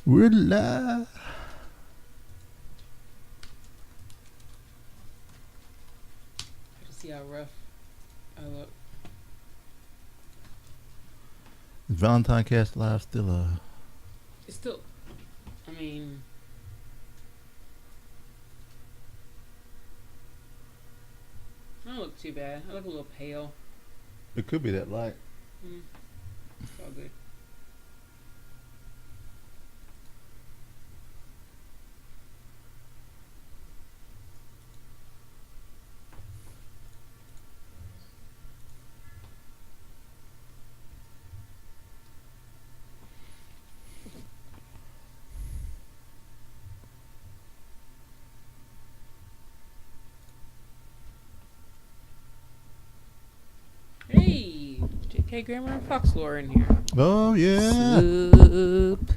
We're live. To see how rough I look. Is ValentineCast live still It's still, I mean, I don't look too bad. I look a little pale. It could be that light. It's all good. Hey, JK Grammar and Fox Lore in here. Oh yeah. Soup.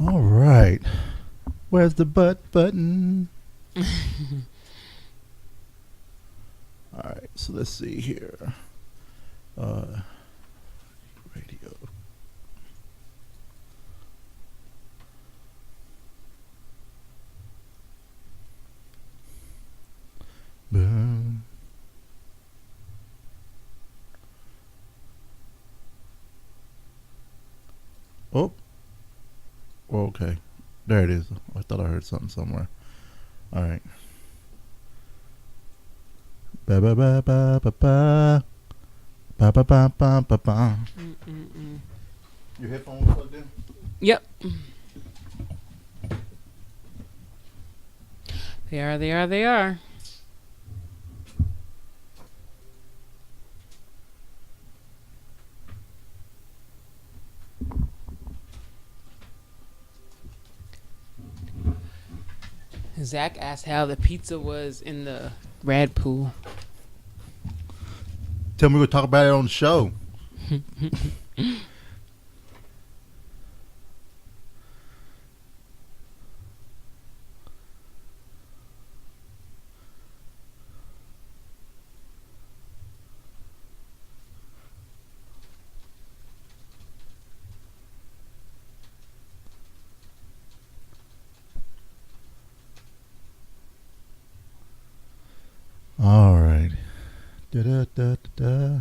All right. Where's the butt button? All right. So let's see here. Radio. Boom. Oh. Okay. There it is. I thought I heard something somewhere. All right. Ba ba ba ba ba ba. Ba ba ba ba ba ba. Your headphones plugged in? Yep. They are. Zach asked how the pizza was in the rad pool. Tell me we'll talk about it on the show. All right. Da da da da.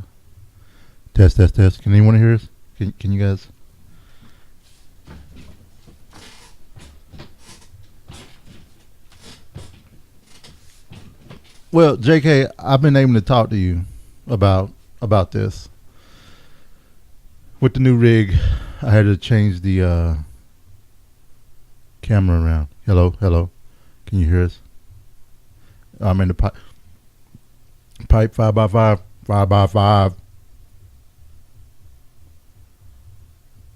Test test test. Can anyone hear us? Can you guys? Well, JK, I've been able to talk to you about this. With the new rig, I had to change the camera around. Hello, hello. Can you hear us? I'm in the pipe 5x5, 5x5.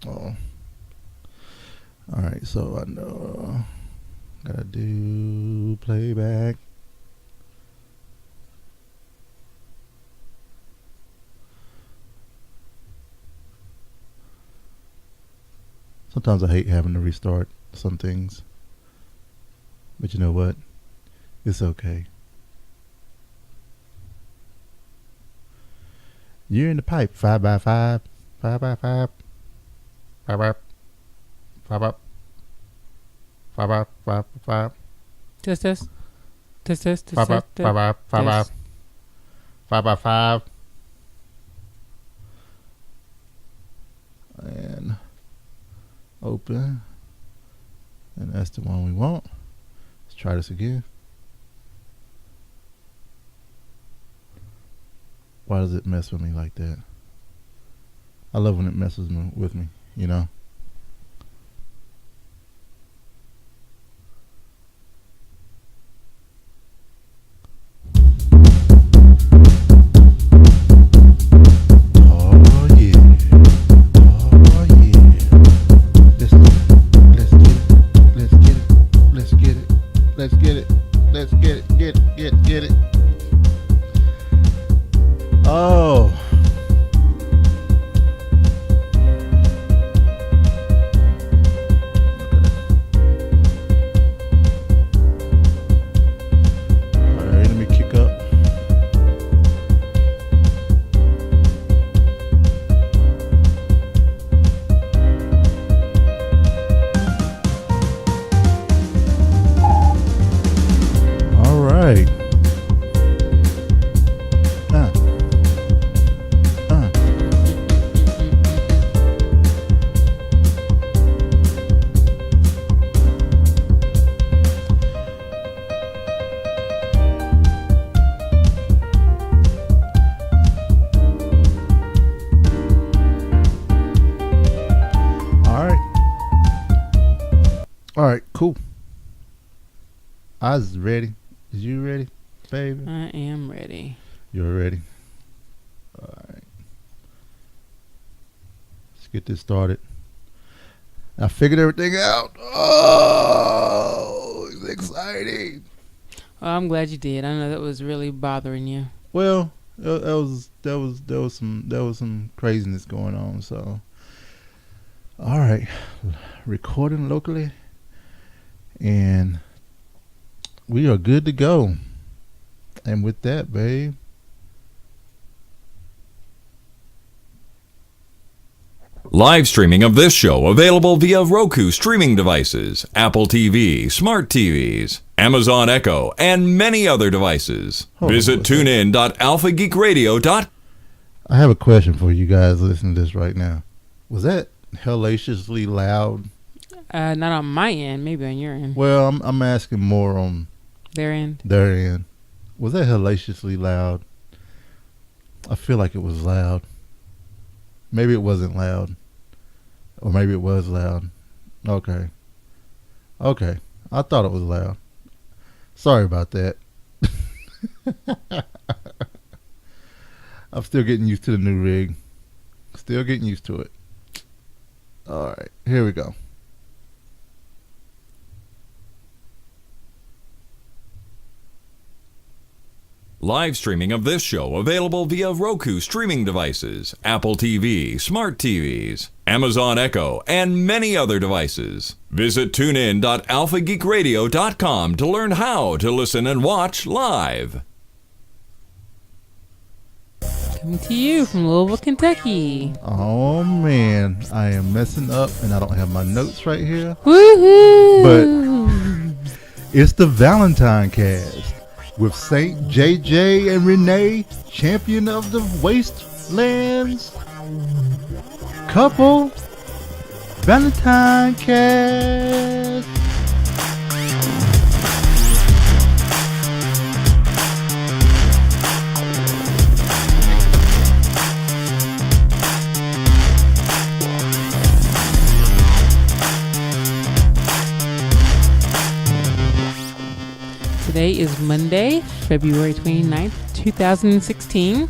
Oh. All right, so I know gotta do playback. Sometimes I hate having to restart some things, but you know what? It's okay. You're in the pipe 5x5, 5x5, 5 5 5 5 5 Test. 5 5 5 and open, and that's the one we want. Let's try this again. Why does it mess with me like that? I love when it messes with me, you know. Get it. Oh. All right, let me kick up. All right. All right, cool. I was ready. Is you ready, baby? I am ready. You're ready. All right. Let's get this started. I figured everything out. Oh, it's exciting. Well, I'm glad you did. I know that was really bothering you. Well, there was some craziness going on. So, all right, recording locally, and we are good to go. And with that, babe, live streaming of this show available via Roku streaming devices, Apple TV, smart TVs, Amazon Echo, and many other devices. Visit tunein.alphageekradio.com. I have a question for you guys listening to this right now. Was that hellaciously loud? Not on my end, maybe on your end. Well, I'm asking more on Their end. their end. Was that hellaciously loud? I feel like it was loud. Maybe it wasn't loud. Or maybe it was loud. Okay. I thought it was loud. Sorry about that. I'm still getting used to the new rig. Still getting used to it. All right. Here we go. Live streaming of this show available via Roku streaming devices, Apple TV, smart TVs, Amazon Echo, and many other devices. Visit tunein.alphageekradio.com to learn how to listen and watch live. Coming to you from Louisville, Kentucky. Oh, man. I am messing up, and I don't have my notes right here. Woohoo! But it's the ValentineCast with Saint JJ and Renee, champion of the Wastelands couple. ValentineCast. Today is Monday, February 29th, 2016.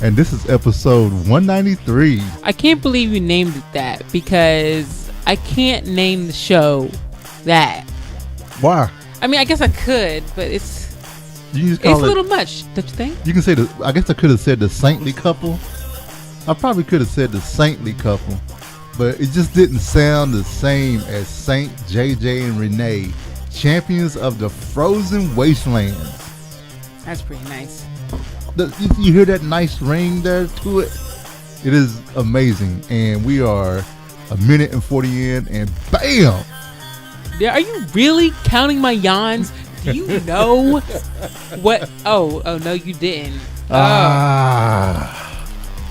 And this is episode 193. I can't believe you named it that because I can't name the show that. Why? I mean, I guess I could, but it's It's a little much, don't you think? You can say I guess I could have said the saintly couple. I probably could have said the saintly couple, but it just didn't sound the same as Saint JJ and Renee, champions of the frozen wasteland. That's pretty nice. You hear that nice ring there to it? It is amazing, and we are a minute and 40 in, and bam! Yeah, are you really counting my yawns? Do you know what? Oh, no, you didn't.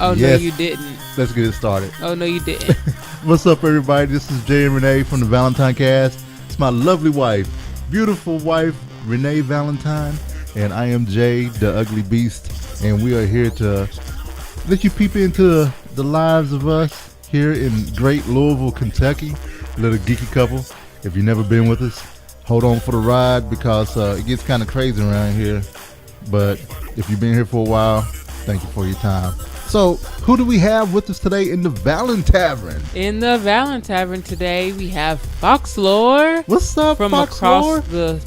Oh, yes. no, you didn't. Let's get it started. Oh, no, you didn't. What's up, everybody? This is Jay and Renee from the ValentineCast. It's my lovely wife, beautiful wife, Renee Valentine, and I am Jay, the ugly beast, and we are here to let you peep into the lives of us here in great Louisville, Kentucky. A little geeky couple. If you've never been with us, hold on for the ride because it gets kind of crazy around here. But if you've been here for a while, thank you for your time. So, who do we have with us today in the Valentine? In the Valentine today, we have Fox Lore. What's up, from Fox across Lore? the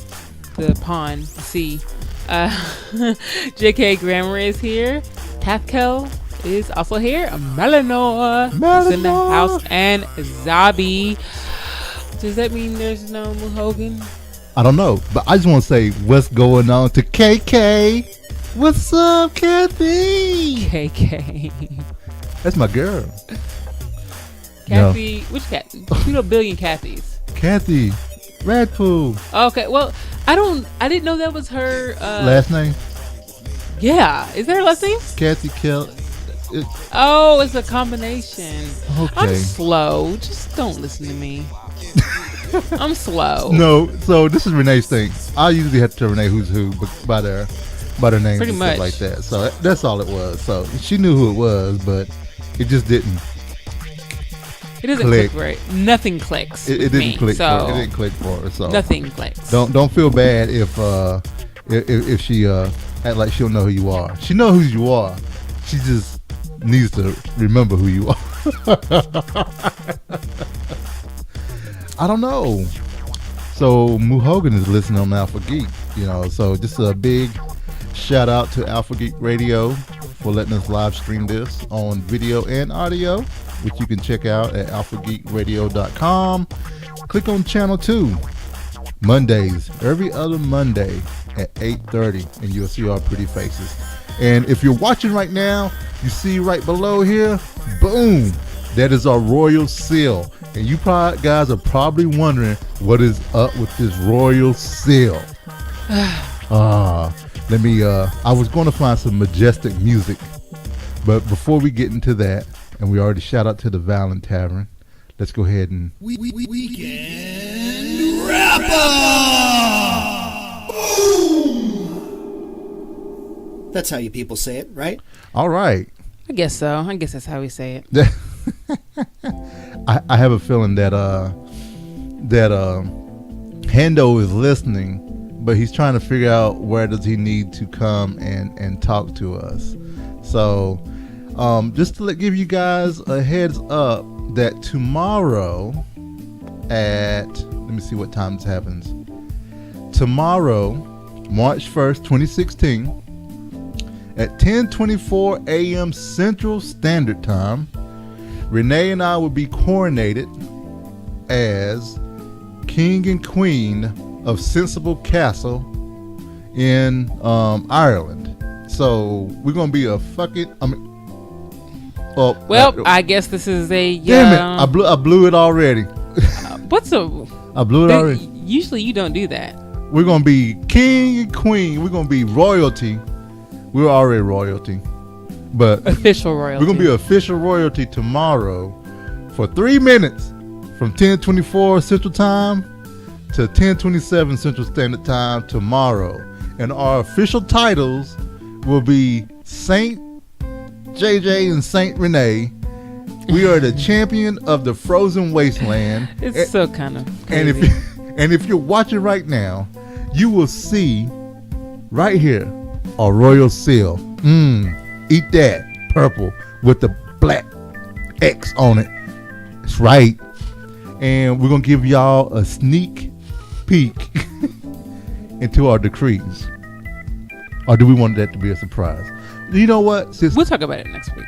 pond, the sea. JK Grammar is here. Tathkel is also here. Melanor is in the house, and Zabi. Does that mean there's no Muhogan? I don't know, but I just want to say what's going on to KK. What's up, Kathy? KK. That's my girl. Kathy, which cat? You know, billion Kathys. Kathy Radpool. Okay, well, I didn't know that was her Last name? Yeah, is that her last name? Kathy Kell. Oh, it's a combination. Okay. I'm slow. Just don't listen to me. I'm slow. No, so this is Renee's thing. I usually have to tell Renee who's who by their names Pretty and much stuff like that. So that's all it was. So she knew who it was, but it just didn't. It doesn't click right. Nothing clicks. It didn't click. So It didn't click for her. So nothing clicks. Don't feel bad if she act like she don't know who you are. She know who you are. She just needs to remember who you are. I don't know. So Muhogan is listening on Alpha Geek, so just a big shout out to Alpha Geek Radio for letting us live stream this on video and audio, which you can check out at alphageekradio.com. Click on channel 2 Mondays, every other Monday at 8:30, and you'll see our pretty faces. And if you're watching right now, you see right below here, boom, that is our royal seal. And you guys are probably wondering what is up with this royal seal. I was going to find some majestic music, but before we get into that, and we already shout out to the Valentine, let's go ahead and Weekend Wrap-Up! That's how you people say it, right? All right. I guess so. I guess that's how we say it. I have a feeling that Hendo is listening, but he's trying to figure out where does he need to come and talk to us. So just to give you guys a heads up that tomorrow let me see what time this happens. Tomorrow, March 1st, 2016, at 10:24 a.m. Central Standard Time, Renee and I will be coronated as King and Queen of Sensible Castle in Ireland. So we're gonna be I guess this is a damn it! I blew it already. I blew it already. Usually you don't do that. We're gonna be King and Queen. We're gonna be royalty. We're already royalty, but official royalty. We're gonna be official royalty tomorrow for 3 minutes from 10:24 Central Time to 10:27 Central Standard Time tomorrow, and our official titles will be Saint JJ and Saint Renee. We are the champion of the frozen wasteland. It's so kind of crazy. And if you're watching right now, you will see right here a royal seal. Eat that purple with the black X on it. That's right. And we're gonna give y'all a sneak peek into our decrees. Or do we want that to be a surprise? You know what? We'll talk about it next week.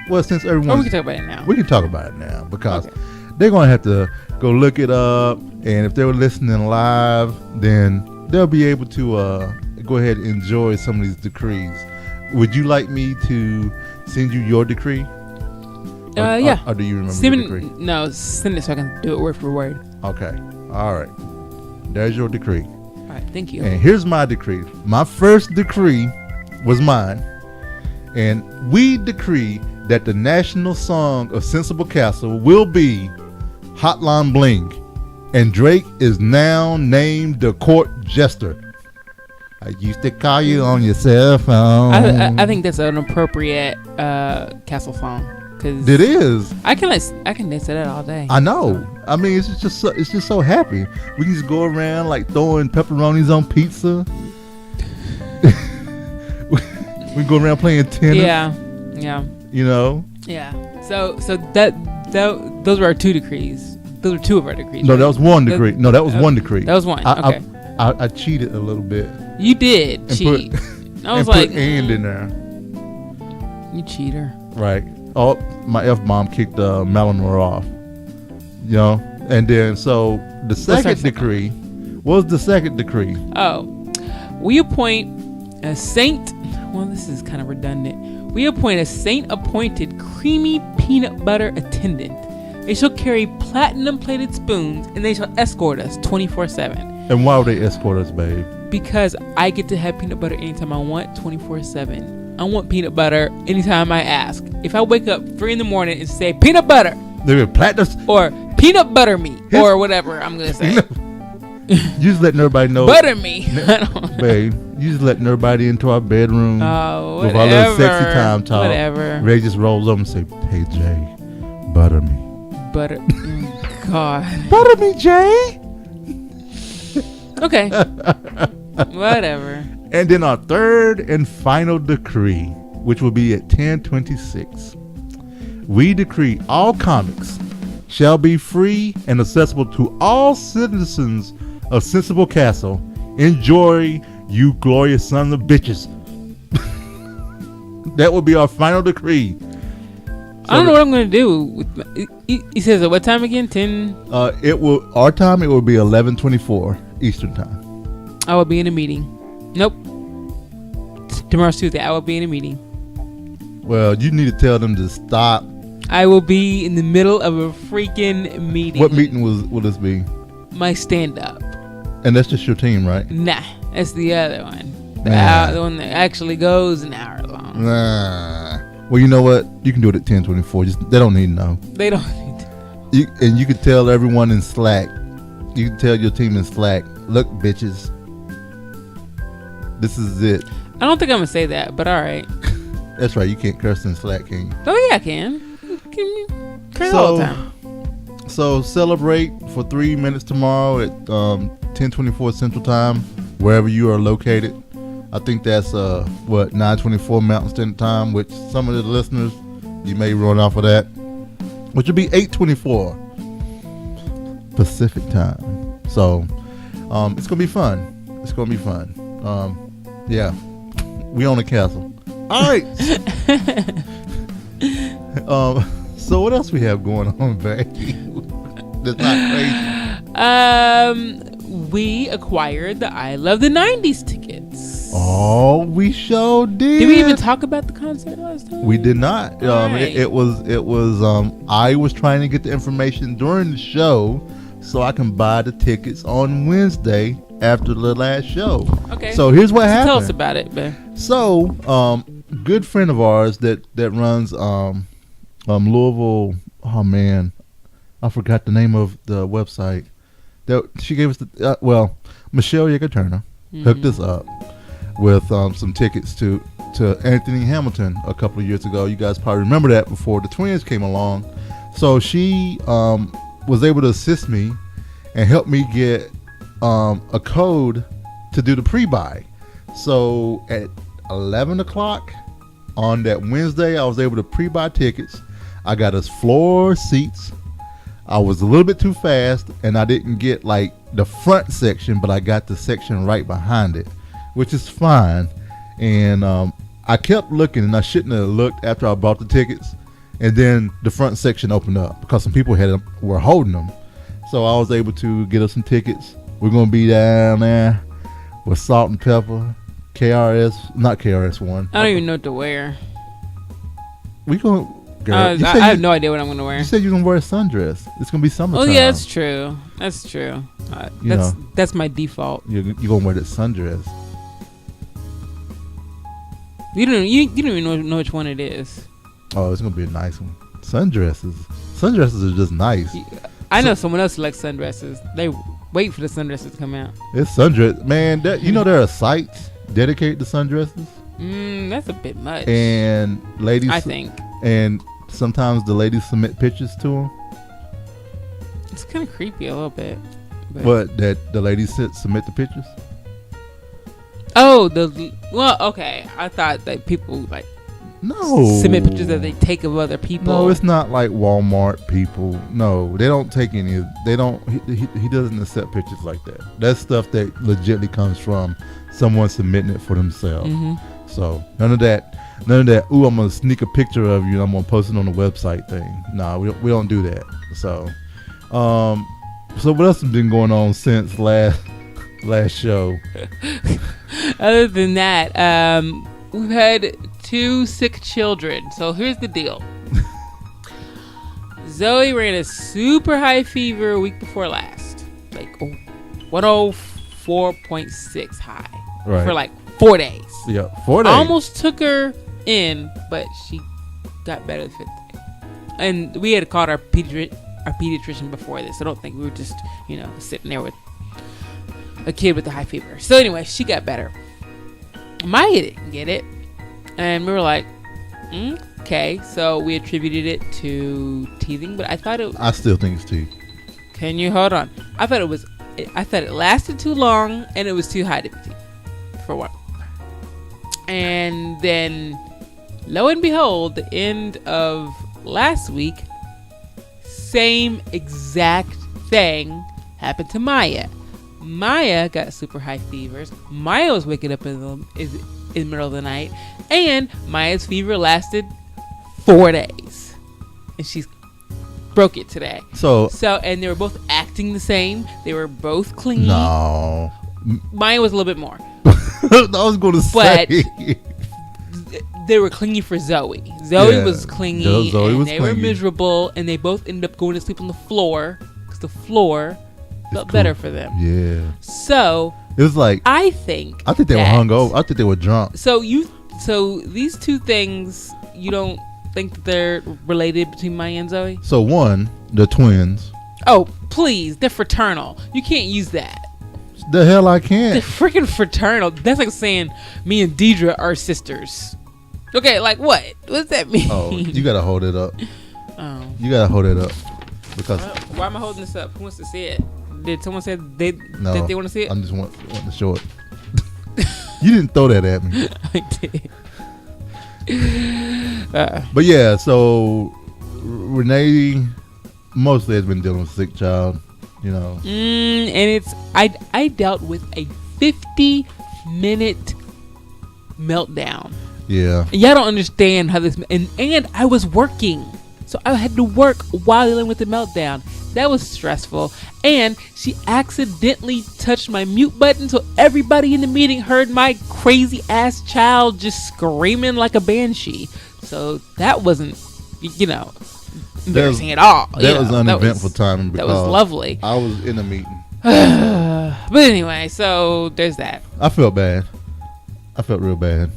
Well, since everyone, or we can talk about it now. We can talk about it now because they're gonna have to go look it up, and if they were listening live, then they'll be able to go ahead and enjoy some of these decrees. Would you like me to send you your decree? Yeah. Or do you remember Send your it, decree? no, send it so I can do it word for word. Okay. All right. There's your decree. All right, thank you. And here's my decree. My first decree was mine. And we decree that the national song of Sensible Castle will be Hotline Bling. And Drake is now named the court jester. I used to call you on your cell phone. I think that's an appropriate castle song. Cause It is. I can dance to that all day. I know. I mean, it's just so happy. We can just go around like throwing pepperonis on pizza. we go around playing tennis. Yeah. You know. Yeah. So that those were our two decrees. Those were two of our decrees. No, right? that was one decree. No, that was one decree. That was one. Okay. I cheated a little bit. You did And cheat. I was and like, put and in there. You cheater. Right. Oh, my F-bomb kicked Malinor off. You know? And then, so the second decree, what was the second decree? Oh, we appoint a saint. Well, this is kind of redundant. We appoint a saint-appointed creamy peanut butter attendant. They shall carry platinum-plated spoons, and they shall escort us 24/7. And why would they escort us, babe? Because I get to have peanut butter anytime I want, 24/7. I want peanut butter anytime I ask. If I wake up 3 in the morning and say peanut butter, They were platinum. or peanut butter me, or whatever I'm gonna say, You just letting everybody know. butter me. Babe, you just letting everybody into our bedroom Oh, with whatever. our little sexy time talk. Whatever. Ray just rolls up and say, "Hey Jay, butter me." Butter. God. Butter me, Jay. Okay. Whatever. And then our third and final decree, which will be at 10:26. We decree all comics shall be free and accessible to all citizens of Sensible Castle. Enjoy, you glorious sons of bitches. That will be our final decree. I don't know what I'm gonna do. He says at what time again? 10. Our time it will be 11:24 Eastern time. I will be in a meeting. Nope. Tomorrow's Tuesday. I will be in a meeting. Well, you need to tell them to stop. I will be in the middle of a freaking meeting. What meeting will this be? My stand up. And that's just your team, right? Nah, that's the other one. Nah. The one that actually goes an hour long. Nah. Well, you know what? You can do it at 10:24. Just they don't need to know. They don't need to. And you could tell everyone in Slack. You can tell your team in Slack. Look, bitches. This is it. I don't think I'm gonna say that, but all right. That's right. You can't curse in Slack, can you? Oh yeah, I can. Can you curse all the time? So celebrate for 3 minutes tomorrow at 10:24 Central Time, wherever you are located. I think that's 9:24 Mountain Standard Time, which some of the listeners you may run off of that, which would be 8:24 Pacific Time. So it's gonna be fun. It's gonna be fun. Yeah, we own a castle. All right. So what else we have going on, baby? That's not crazy. We acquired the I Love the 90s tickets. Oh, we sure did. Did we even talk about the concert last time? We did not. Right. It was I was trying to get the information during the show so I can buy the tickets on Wednesday after the last show. Okay. So here's what happened. Tell us about it, man. So, good friend of ours that runs Louisville. Oh man, I forgot the name of the website. That she gave us the Michelle Yeager Turner hooked us up with some tickets to Anthony Hamilton a couple of years ago. You guys probably remember that before the Twins came along. So she was able to assist me and help me get a code to do the pre-buy. So at 11 o'clock on that Wednesday, I was able to pre-buy tickets. I got us floor seats. I was a little bit too fast and I didn't get like the front section, but I got the section right behind it, which is fine. And I kept looking, and I shouldn't have looked after I bought the tickets. And then the front section opened up because some people were holding them. So I was able to get us some tickets. We're going to be down there with Salt and Pepper, not KRS-One. I don't even know what to wear. We going Girl, you I said have no idea what I'm gonna wear. You said you're gonna wear a sundress. It's gonna be summertime. Oh yeah, that's true. That's true. That's my default. You're gonna wear that sundress. You don't even know which one it is. Oh, it's gonna be a nice one. Sundresses are just nice. I know someone else who likes sundresses. They wait for the sundresses to come out. It's sundress, man. There are sites dedicated to sundresses. That's a bit much. And ladies, I think. And sometimes the ladies submit pictures to them. It's kind of creepy a little bit. But that the ladies submit the pictures. Oh, okay. I thought that people submit pictures that they take of other people. No, it's not like Walmart people. No, they don't take any. They don't. He doesn't accept pictures like that. That's stuff that legitimately comes from someone submitting it for themselves. Mm-hmm. So none of that. Ooh, I'm gonna sneak a picture of you and I'm gonna post it on the website thing. Nah, we don't do that. So, so what else has been going on since last show? Other than that, we've had 2 sick children. So here's the deal. Zoe ran a super high fever a week before last, like 104.6 high, right, for like 4 days. Yeah, 4 days. I almost took her in, but she got better the 5th day. And we had called our pediatrician before this. I don't think we were just sitting there with a kid with a high fever. So anyway, she got better. Maya didn't get it, and we were like, okay. So we attributed it to teething, but I still think it's teeth. Can you hold on? I thought it lasted too long, and it was too high to be teeth, for one. And then, lo and behold, the end of last week, same exact thing happened to Maya. Maya got super high fevers. Maya was waking up in the middle of the night, and Maya's fever lasted 4 days, and she's broke it today. So, and they were both acting the same. They were both clingy. No, Maya was a little bit more. I was going to say, but they were clingy for Zoe. Zoe was clingy. Zoe was clingy. Were miserable, and they both ended up going to sleep on the floor because the floor felt better for them. Yeah. So it was like I think they were hungover. I think they were drunk. So these two things, you don't think that they're related between Maya and Zoe? So one, the twins. Oh please, they're fraternal. You can't use that. The hell I can't. They're freaking fraternal. That's like saying me and Deidre are sisters. Okay, like what? What does that mean? Oh, you gotta hold it up. Oh, you gotta hold it up because. Why am I holding this up? Who wants to see it? Did someone say that they want to see it? I just want to show it. You didn't throw that at me. I did. But yeah, so Renee mostly has been dealing with a sick child, And it's I dealt with a 50-minute meltdown. Yeah. Y'all don't understand how this and I was working, so I had to work while dealing with the meltdown. That was stressful. And she accidentally touched my mute button, so everybody in the meeting heard my crazy ass child just screaming like a banshee. So that wasn't, embarrassing at all. That was uneventful timing. That was lovely. I was in a meeting. But anyway, so there's that. I felt bad. I felt real bad.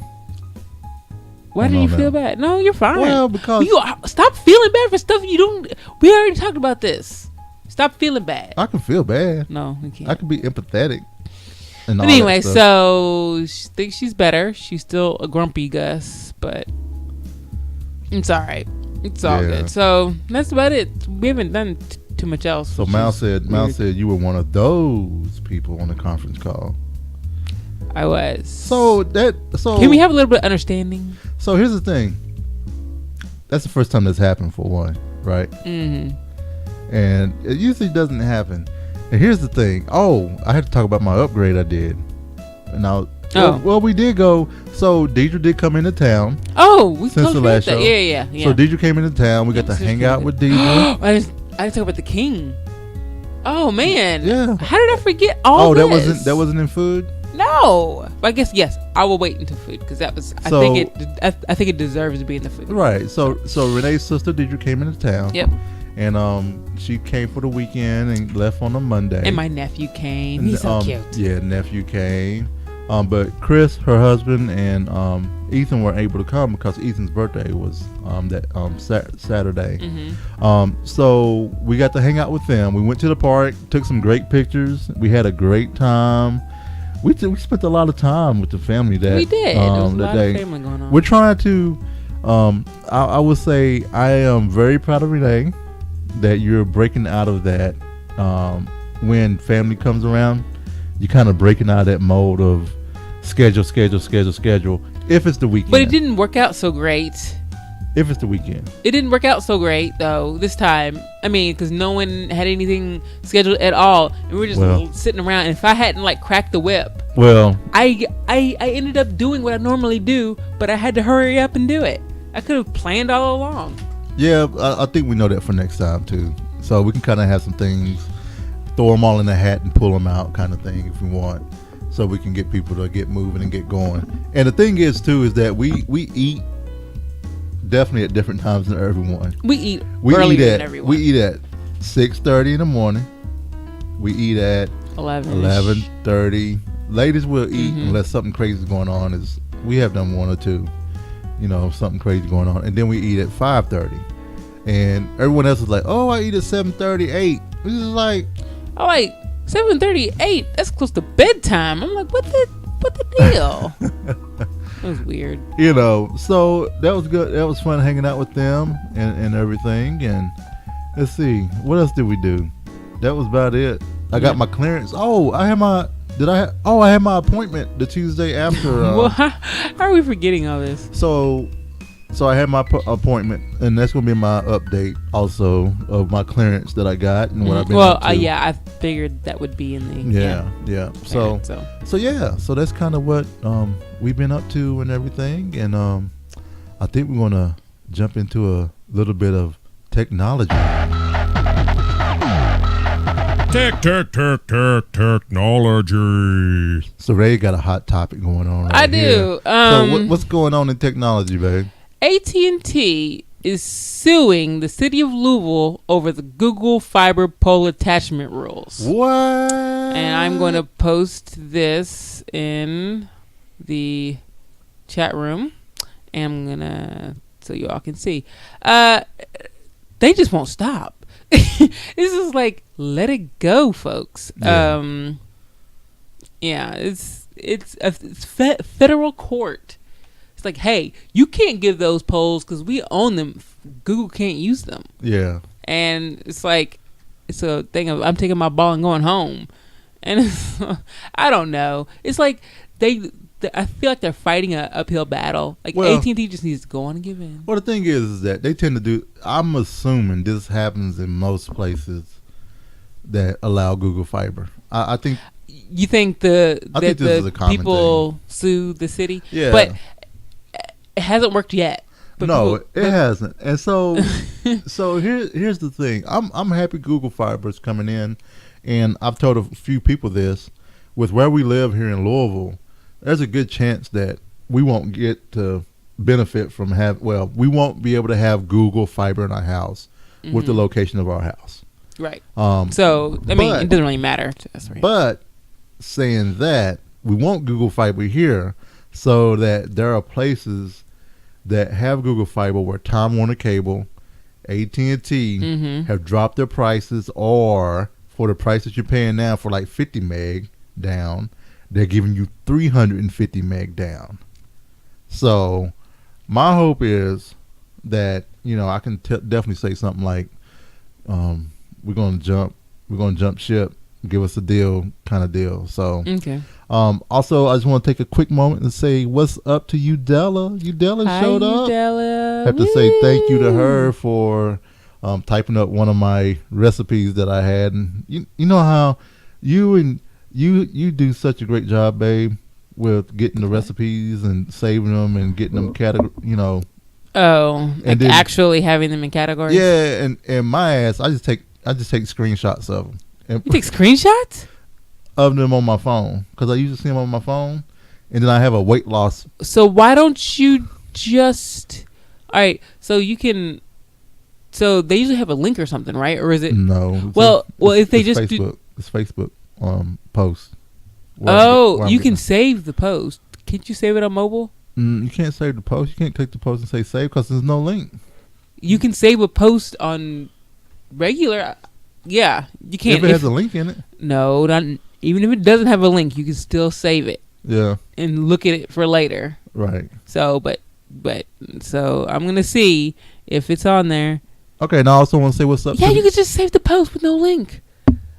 Why did you feel bad? No, you're fine. Well, because stop feeling bad for stuff you don't. We already talked about this. Stop feeling bad. I can feel bad. No, you can't. I can be empathetic. But anyway, so she thinks she's better. She's still a grumpy Gus, but it's all right. It's all good. So that's about it. We haven't done too much else. So Mal said you were one of those people on the conference call. I was. So can we have a little bit of understanding? So here's the thing. That's the first time this happened for one, right? Mm-hmm. And it usually doesn't happen. And here's the thing. Oh, I had to talk about my upgrade I did. And well, we did go. So Deidre did come into town. Oh, we since the last show. Yeah. So Deidre came into town. We got to hang out with Deidre. I didn't talk about the king. Oh man. Yeah. How did I forget all this? That wasn't in food? No, I guess yes. I will wait until food because that was. So- I think it deserves to be in the food. Right. So Renee's sister Deidre came into town. Yep. And she came for the weekend and left on a Monday. And my nephew came. He's so cute. Yeah, nephew came. But Chris, her husband, and Ethan were able to come because Ethan's birthday was Saturday. Mm-hmm. So we got to hang out with them. We went to the park, took some great pictures. We had a great time. We spent a lot of time with the family that We did. There was a that lot day. of family going on. We're trying to. I would say I am very proud of Renee that you're breaking out of that. When family comes around, you're kind of breaking out of that mode of schedule. If it's the weekend, But it didn't work out so great. If it's the weekend, It didn't work out so great though this time. I mean, because no one had anything scheduled at all, and we were just sitting around. And if I hadn't cracked the whip, well, I ended up doing what I normally do, but I had to hurry up and do it. I could have planned all along. yeah, I think we know that for next time too. So we can kind of have some things, throw them all in the hat and pull them out, kind of thing, if we want, so we can get people to get moving and get going. And the thing is too is that we eat definitely at different times than everyone. We eat earlier than everyone. We eat at 6:30 in the morning. We eat at 11:30. Ladies will eat unless something crazy is going on. We have done one or two, something crazy going on, and then we eat at 5:30. And everyone else is like, "Oh, I eat at 7:30, 8." This is like, Oh, 7:38. That's close to bedtime. I'm like, what the deal? That was weird. So that was good. That was fun hanging out with them and everything. And let's see, what else did we do? That was about it. I got my clearance. I had my appointment the Tuesday after. Well, how are we forgetting all this? So I had my appointment, and that's gonna be my update also of my clearance that I got and what I've been up to. Yeah, I figured that would be in the yeah. So that's kind of what we've been up to and everything, and I think we're gonna jump into a little bit of technology. Technology. So Ray got a hot topic going on. Right I do. So what's going on in technology, babe? AT&T is suing the city of Louisville over the Google Fiber pole attachment rules. What? And I'm going to post this in the chat room. And I'm going to, so you all can see. They just won't stop. This is like, let it go, folks. Yeah. It's a federal court. It's like, hey, you can't give those poles because we own them. Google can't use them. Yeah. And it's like, it's a thing of I'm taking my ball and going home. And I don't know. It's like I feel like they're fighting an uphill battle. Like AT&T just needs to go on and give in. Well, the thing is that they tend to do. I'm assuming this happens in most places that allow Google Fiber. I think. You think this is a common people sue the city? Yeah. But it hasn't worked yet. But it hasn't. And so here's the thing. I'm happy Google Fiber is coming in, and I've told a few people this. With where we live here in Louisville, there's a good chance that we won't get to benefit from we won't be able to have Google Fiber in our house with the location of our house. Right. So it doesn't really matter to us, right? But saying that, we want Google Fiber here so that there are places that have Google Fiber where Time Warner Cable, AT&T have dropped their prices, or for the price that you're paying now for like 50 meg down, they're giving you 350 meg down. So my hope is that, I can definitely say something like, we're going to jump ship, give us a deal kind of deal. So okay. Also, I just want to take a quick moment and say what's up to Udella. Udella showed up. Udella. Have to say thank you to her for typing up one of my recipes that I had, and you know how you do such a great job, babe, with getting the recipes and saving them and getting them Oh, and then, actually having them in categories. Yeah, and my ass, I just take screenshots of them. You take screenshots? of them on my phone because I usually see them on my phone, and then I have a weight loss. So why don't you just? All right. So you can. So they usually have a link or something, right? Or is it? No. Well, if they just Facebook, it's Facebook post. You can save the post. Can't you save it on mobile? You can't save the post. You can't click the post and say save because there's no link. You can save a post on regular. Yeah, you can't. If it has a link in it. No, not even if it doesn't have a link, you can still save it. Yeah. And look at it for later. Right. So, so I'm gonna see if it's on there. Okay, now I also want to say what's up. Yeah, you can just save the post with no link.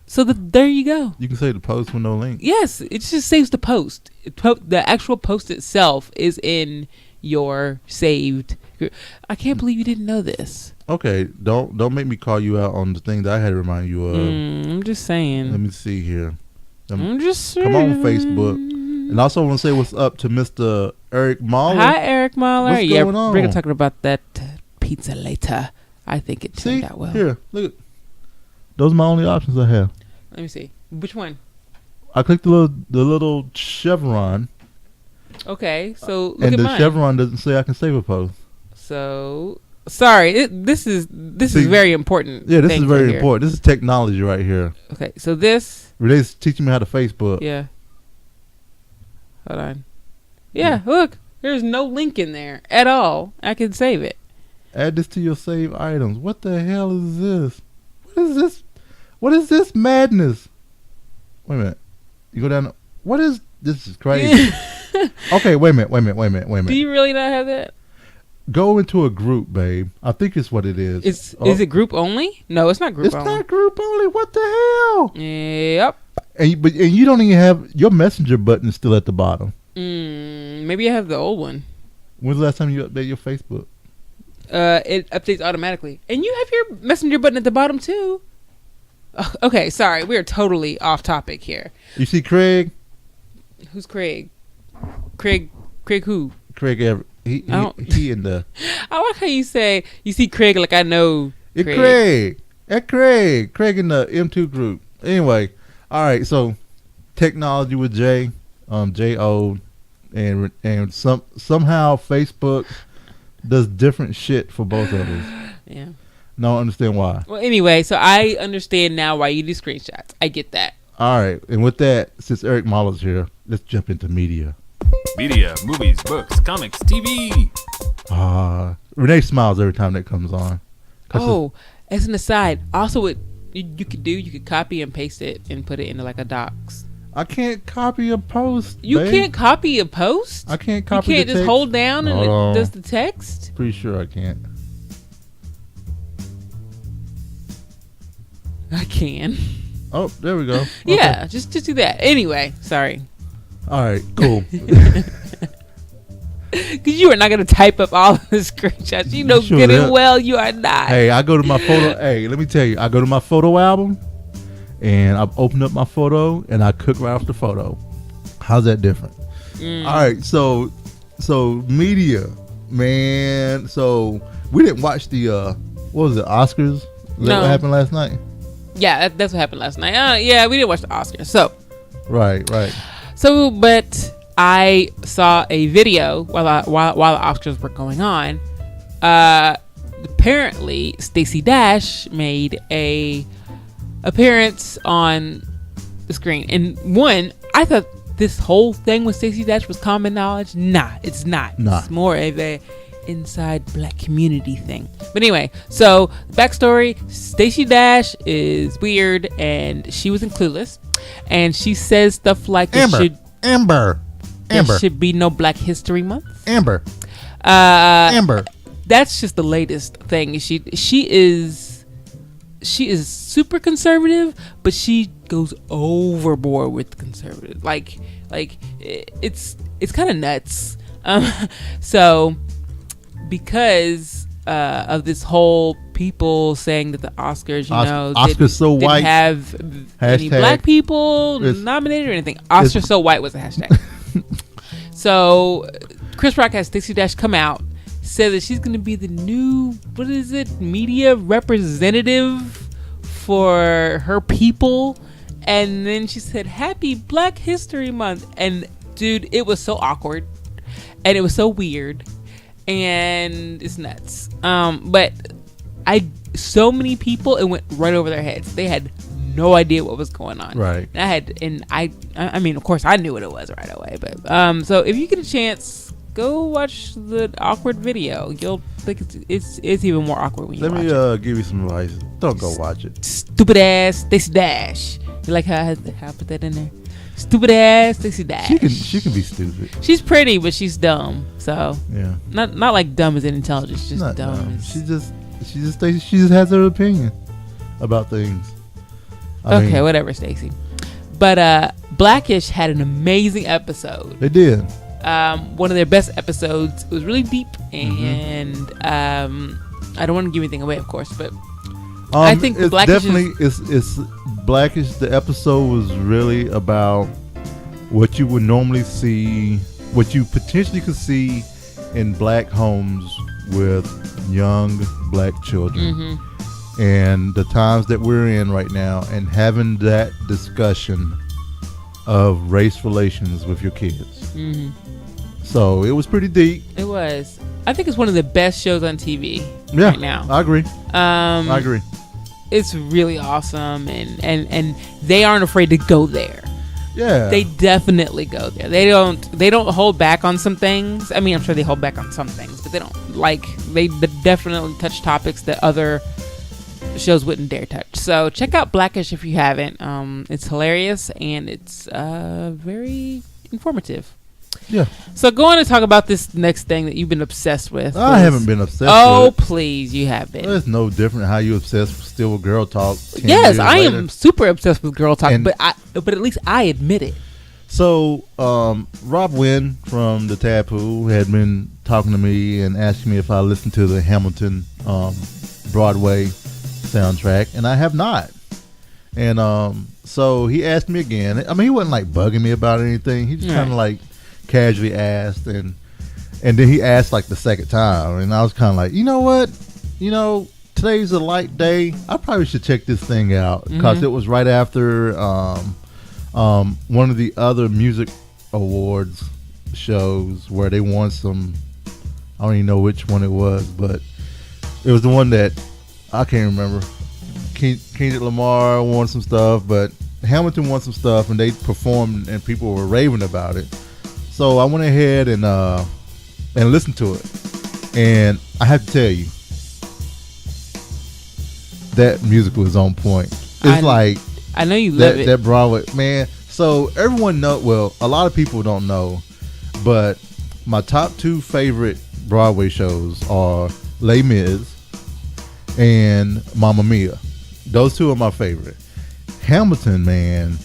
So there you go. You can save the post with no link. Yes, it just saves the post. The actual post itself is in your saved. I can't believe you didn't know this. Okay, don't make me call you out on the thing that I had to remind you of. I'm just saying. Let me see here. I'm just saying. Come on, Facebook. And I also want to say what's up to Mr. Eric Mahler. Hi, Eric Mahler. What's going on? We're going to talk about that pizza later. I think it turned out well. Here, look. Those are my only options I have. Let me see. Which one? I clicked the little chevron. Okay, so look and at the mine. chevron doesn't say I can save a post. So sorry, this is very important. Yeah, this is very important. This is technology right here. Okay, so this. Renee's teaching me how to Facebook. Yeah. Hold on. Yeah, look. There's no link in there at all. I can save it. Add this to your save items. What the hell is this? What is this? What is this madness? Wait a minute. You go down. What is this? Is crazy. Okay, wait a minute. Do you really not have that? Go into a group, babe. I think it's what it is. Is it group only? No, it's not group only. It's not group only. What the hell? Yep. And you don't even have your messenger button is still at the bottom. Maybe I have the old one. When's the last time you update your Facebook? It updates automatically, and you have your messenger button at the bottom too. Okay, sorry, we are totally off topic here. You see Craig? Who's Craig? Craig who? Craig Everett. He in the. I like how you say you see Craig like I know. It's Craig. Craig in the M2 group. Anyway, all right. So technology with Jay, J-O, and somehow Facebook does different shit for both of us. Yeah. No, I don't understand why. Well, anyway, so I understand now why you do screenshots. I get that. All right, and with that, since Eric Mahler's here, let's jump into media. Media, movies, books, comics, TV. Renee smiles every time that comes on. Oh, as an aside, also what you could copy and paste it and put it into like a docs. I can't copy a post. You babe. can't copy a post? I can't copy You can't the just text. hold down and it does the text? Pretty sure I can't. I can. Oh, there we go. Yeah, Okay. just do that. Anyway, sorry. All right, cool. Because you are not going to type up all of the screenshots. You know Sure good and that. well you are not. Hey, I go to my photo. Hey, let me tell you, I go to my photo album, and I open up my photo, and I cook right off the photo. How's that different? All right, so media, man. So we didn't watch the what was it, Oscars? Is that what happened last night? Yeah, that's what happened last night. Yeah, we didn't watch the Oscars. So Right. So, but I saw a video while the Oscars were going on. Apparently, Stacey Dash made a appearance on the screen, and I thought this whole thing with Stacey Dash was common knowledge. Nah, it's not. Nah. It's more of a inside black community thing. But anyway, so backstory: Stacey Dash is weird, and she was in Clueless, and she says stuff like there should be no Black History Month. Amber. That's just the latest thing. She is super conservative, but she goes overboard with conservative. Like it's kind of nuts. So because of this whole people saying that the Oscars, Oscars so didn't white. have any black people nominated or anything. Oscars so white was a hashtag. So Chris Rock has Stacey Dash come out, said that she's going to be the new, media representative for her people, And then she said, "Happy Black History Month." And dude, it was so awkward. And it was so weird. And it's nuts. But so many people, it went right over their heads. They had no idea what was going on. Right. And I mean, of course, I knew what it was right away. But so if you get a chance, go watch the awkward video. You'll think it's even more awkward when you watch it. Let me give you some advice. Don't go watch it. Stupid ass Stacey Dash. You like how I put that in there? Stupid ass Stacey Dash. She can be stupid. She's pretty, but she's dumb. So yeah, not like dumb as in intelligence, just not dumb. She just has her opinion about things. I mean, whatever, Stacey. But Blackish had an amazing episode. They did. One of their best episodes. It was really deep, and I don't want to give anything away, of course, but I think it's Blackish it's Blackish. The episode was really about what you would normally see, what you potentially could see in black homes with young black children, and the times that we're in right now, and having that discussion of race relations with your kids. So it was pretty deep. It was. I think it's one of the best shows on TV right now. I agree. I agree. It's really awesome, and they aren't afraid to go there. Yeah, they definitely go there. They don't hold back on some things. I mean, I'm sure they hold back on some things, but they don't they definitely touch topics that other shows wouldn't dare touch. So check out Blackish if you haven't. It's hilarious and it's very informative. Yeah. So go on and talk about this next thing that you've been obsessed with. I haven't been obsessed with it. Oh, please, you have been. Well, it's no different how you obsessed still with Girl Talk. Yes, I am super obsessed with Girl Talk, but at least I admit it. So, Rob Wynn from the Taboo had been talking to me and asking me if I listened to the Hamilton Broadway soundtrack, and I have not. And so he asked me again. I mean, he wasn't like bugging me about anything. He just kind of like casually asked, and then he asked like the second time, and I was kind of like, you know what, today's a light day. I probably should check this thing out because it was right after one of the other music awards shows where they won some. I don't even know which one it was, but it was the one that I can't remember. Kendrick Lamar won some stuff, but Hamilton won some stuff, and they performed, and people were raving about it. So I went ahead and listened to it, and I have to tell you, that music was on point. I know you love it. That Broadway, man. So everyone know. Well, a lot of people don't know, but my top two favorite Broadway shows are Les Mis and Mamma Mia. Those two are my favorite. Hamilton, man,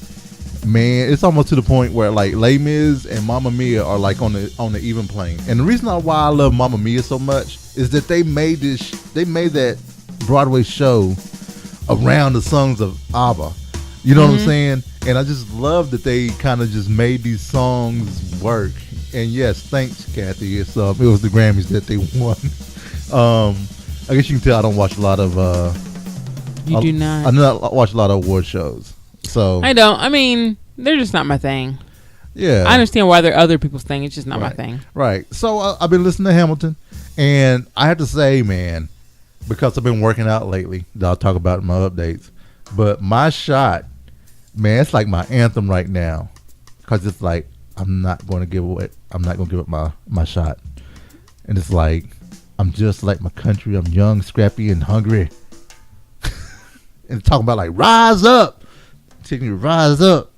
it's almost to the point where like Les Mis and Mamma Mia are like on the even plane. And the reason why I love Mamma Mia so much is that they made that Broadway show around the songs of ABBA. You know what I'm saying? And I just love that they kind of just made these songs work. And yes, thanks, Kathy. It was the Grammys that they won. I guess you can tell I don't watch a lot of. You do not. I do not watch a lot of award shows. So I don't. I mean, they're just not my thing. Yeah, I understand why they're other people's thing. It's just not my thing. Right. So I've been listening to Hamilton, and I have to say, man, because I've been working out lately, that I'll talk about in my updates. But my shot, man, it's like my anthem right now, because it's like I'm not going to give up my shot, and it's like I'm just like my country. I'm young, scrappy, and hungry. And talking about like rise up, taking you rise up.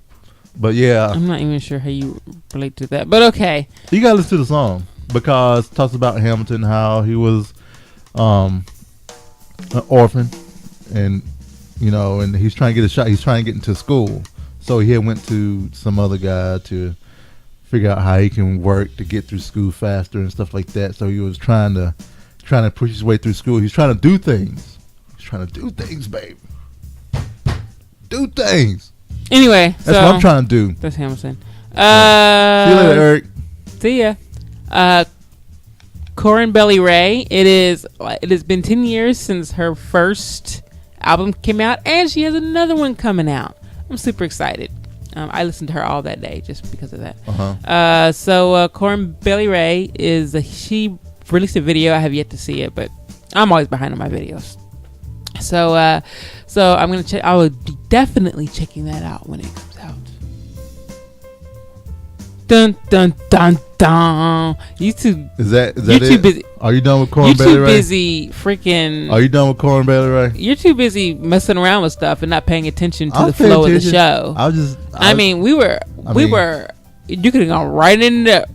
But yeah, I'm not even sure how you relate to that, but okay. You gotta listen to the song because it talks about Hamilton, how he was an orphan, and and he's trying to get a shot. He's trying to get into school, so he had went to some other guy to figure out how he can work to get through school faster and stuff like that. So he was trying to push his way through school. He's trying to do things. He's trying to do things, babe. Do things. Anyway, that's what I'm trying to do. That's Hamilton. See you later, Eric. See ya. Corrine Bailey Rae. It has been 10 years since her first album came out, and she has another one coming out. I'm super excited. I listened to her all that day just because of that. Uh-huh. So Corrine Bailey Rae she released a video. I have yet to see it, but I'm always behind on my videos. So I'm gonna check. I will be definitely checking that out when it comes out. Dun dun dun dun. You too. Is that You're too it? busy. Are you done with Corrine You're Bailey too Rae? busy freaking. Are you done with Corrine Bailey Rae? You're too busy messing around with stuff and not paying attention to I the was paying flow of the attention. show. I mean, we were. You could have gone right into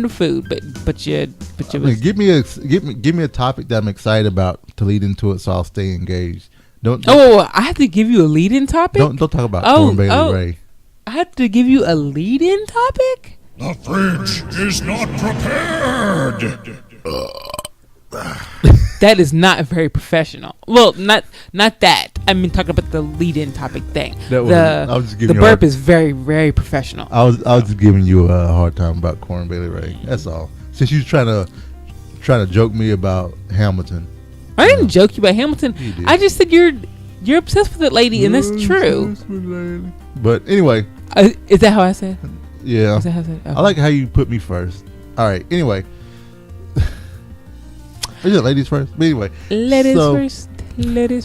food, but you was. Give me a topic that I'm excited about to lead into it, so I'll stay engaged. Don't I have to give you a lead-in topic. Don't talk about Corrine Bailey Rae. I have to give you a lead-in topic. The fridge is not prepared. That is not very professional. Well, not that. I mean, talking about the lead-in topic thing. I was just giving the burp is very, very professional. I was just giving you a hard time about Corrine Bailey Rae. That's all. Since you trying to joke me about Hamilton. I didn't joke you about Hamilton. You did. I just said you're obsessed with that lady, and that's true. But anyway, is that how I said? yeah. Is that how I said? Okay. I like how you put me first. All right. Anyway. Is it ladies first? But anyway. Ladies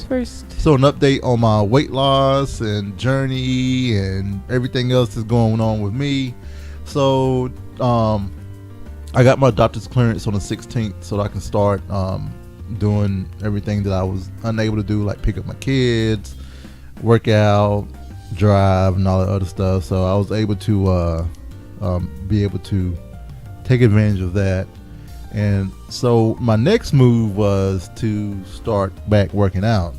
first. So an update on my weight loss and journey and everything else that's going on with me. So I got my doctor's clearance on the 16th so that I can start doing everything that I was unable to do, like pick up my kids, work out, drive, and all that other stuff. So I was able to be able to take advantage of that. And so my next move was to start back working out.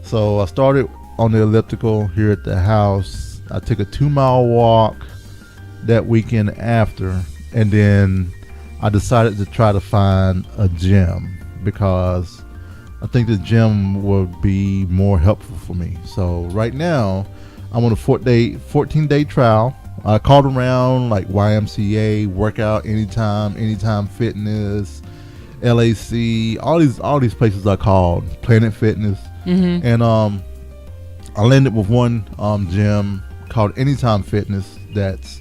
So I started on the elliptical here at the house. I took a 2-mile walk that weekend after, and then I decided to try to find a gym because I think the gym would be more helpful for me. So right now I'm on a 14-day trial. I called around like YMCA, Workout Anytime Fitness, LAC, all these places I called, Planet Fitness. Mm-hmm. And I landed with one gym called Anytime Fitness that's,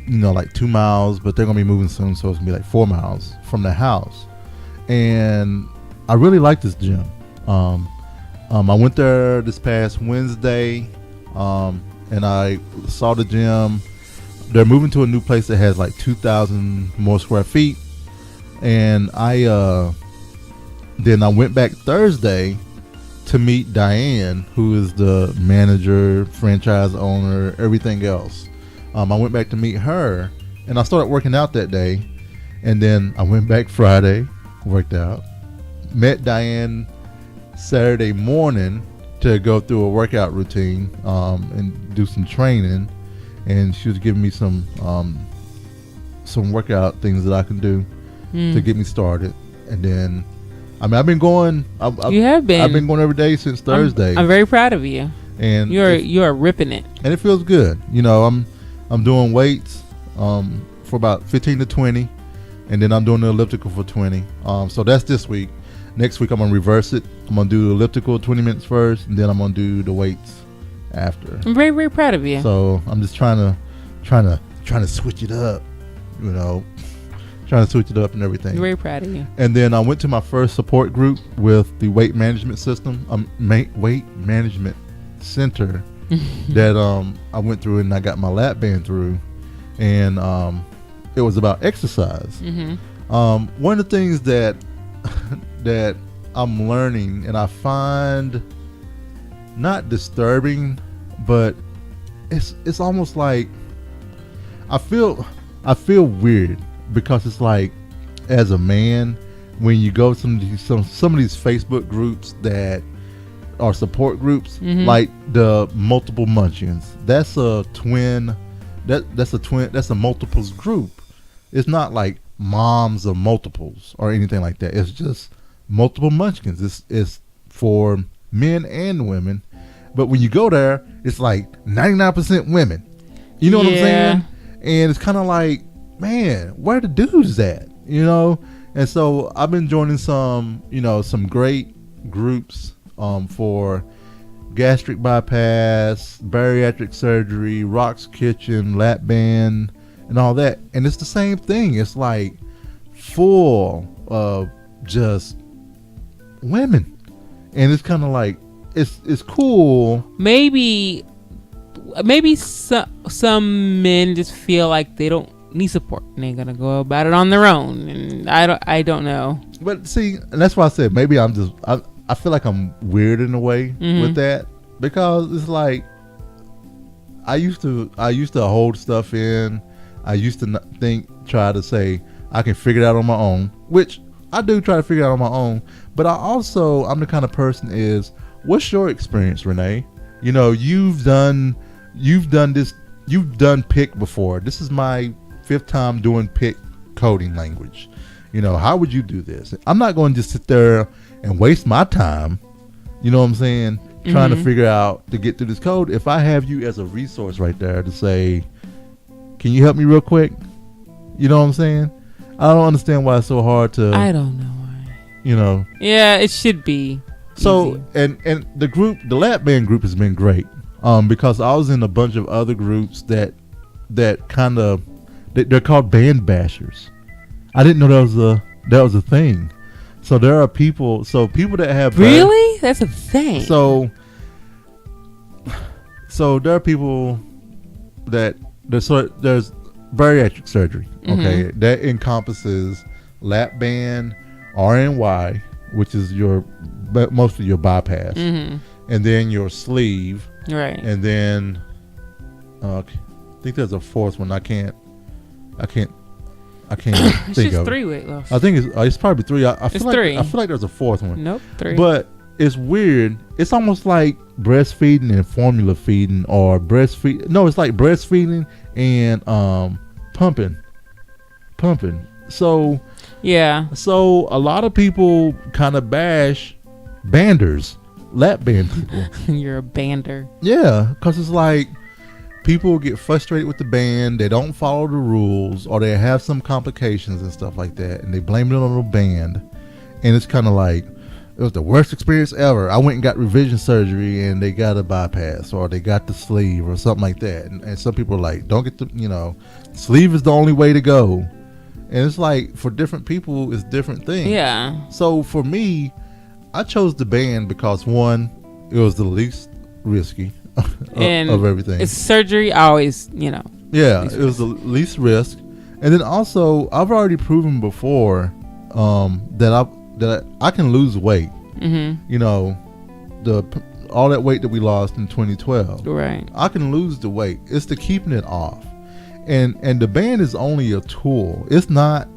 like 2 miles, but they're gonna be moving soon, so it's gonna be like 4 miles from the house. And I really like this gym. I went there this past Wednesday, and I saw the gym. They're moving to a new place that has like 2,000 more square feet. And then I went back Thursday to meet Diane, who is the manager, franchise owner, everything else. I went back to meet her, and I started working out that day. And then I went back Friday, worked out, met Diane Saturday morning to go through a workout routine and do some training, and she was giving me some workout things that I can do to get me started. And then I've been going. You have been. I've been going every day since Thursday. I'm very proud of you. And you are ripping it. And it feels good. I'm doing weights for about 15 to 20, and then I'm doing the elliptical for 20. So that's this week. Next week I'm gonna reverse it. I'm gonna do the elliptical 20 minutes first, and then I'm gonna do the weights after. I'm very, very proud of you. So I'm just trying to switch it up, trying to switch it up and everything. I'm very proud of you. And then I went to my first support group with the weight management system, weight management center that I went through, and I got my lap band through, and it was about exercise. Mm-hmm. One of the things that I'm learning, and I find not disturbing, but it's almost like I feel weird, because it's like, as a man, when you go to some of these Facebook groups that are support groups, like the multiple munchkins, that's a multiples group. It's not like moms of multiples or anything like that. It's just multiple munchkins. It's for men and women, but when you go there, it's like 99% women. You know what I'm saying? And it's kind of like, man, where the dudes at? And so I've been joining some great groups for gastric bypass, bariatric surgery, Rock's Kitchen, lap band, and all that. And it's the same thing. It's like full of just women. And it's kind of like, it's cool. Maybe some men just feel like they don't need support and they're gonna go about it on their own, and I don't know. But see, and that's why I said maybe I feel like I'm weird in a way with that, because it's like I used to hold stuff in. I used to try to say I can figure it out on my own, which I do try to figure it out on my own. But I'm the kind of person is, what's your experience, Renee? You know, you've done this. You've done PIC before. This is my 5th time doing PIC coding language. You know, how would you do this? I'm not going to just sit there and waste my time, you know what I'm saying, trying to figure out to get through this code. If I have you as a resource right there to say, can you help me real quick? You know what I'm saying? I don't understand why it's so hard to. I don't know why. You know. Yeah, it should be. So, easy. and the lap band group has been great. Because I was in a bunch of other groups that kind of, they're called band bashers. I didn't know that was a thing. So there are people that have really, that's a thing. So there are people that there's bariatric surgery. Okay, that encompasses lap band, RNY, which is mostly your bypass, and then your sleeve. Right. And then I think there's a 4th one. I can't think it's just of 3 weight loss. I think it's probably 3. I feel like 3. I feel like there's a 4th one. Nope, 3. But it's weird. It's almost like breastfeeding and formula feeding, or breastfeed. No, it's like breastfeeding and pumping. So yeah. So a lot of people kind of bash banders. Lap band people. You're a bander. Yeah, because it's like people get frustrated with the band. They don't follow the rules, or they have some complications and stuff like that, and they blame it on the band. And it's kind of like, it was the worst experience ever. I went and got revision surgery, and they got a bypass, or they got the sleeve, or something like that. And some people are like, don't get the, sleeve is the only way to go. And it's like, for different people, it's different things. Yeah. So for me, I chose the band because, one, it was the least risky of everything. It's surgery always, Yeah, it was the least risk. And then also, I've already proven before that I can lose weight. You know, all that weight that we lost in 2012. Right. I can lose the weight. It's the keeping it off. And the band is only a tool. It's not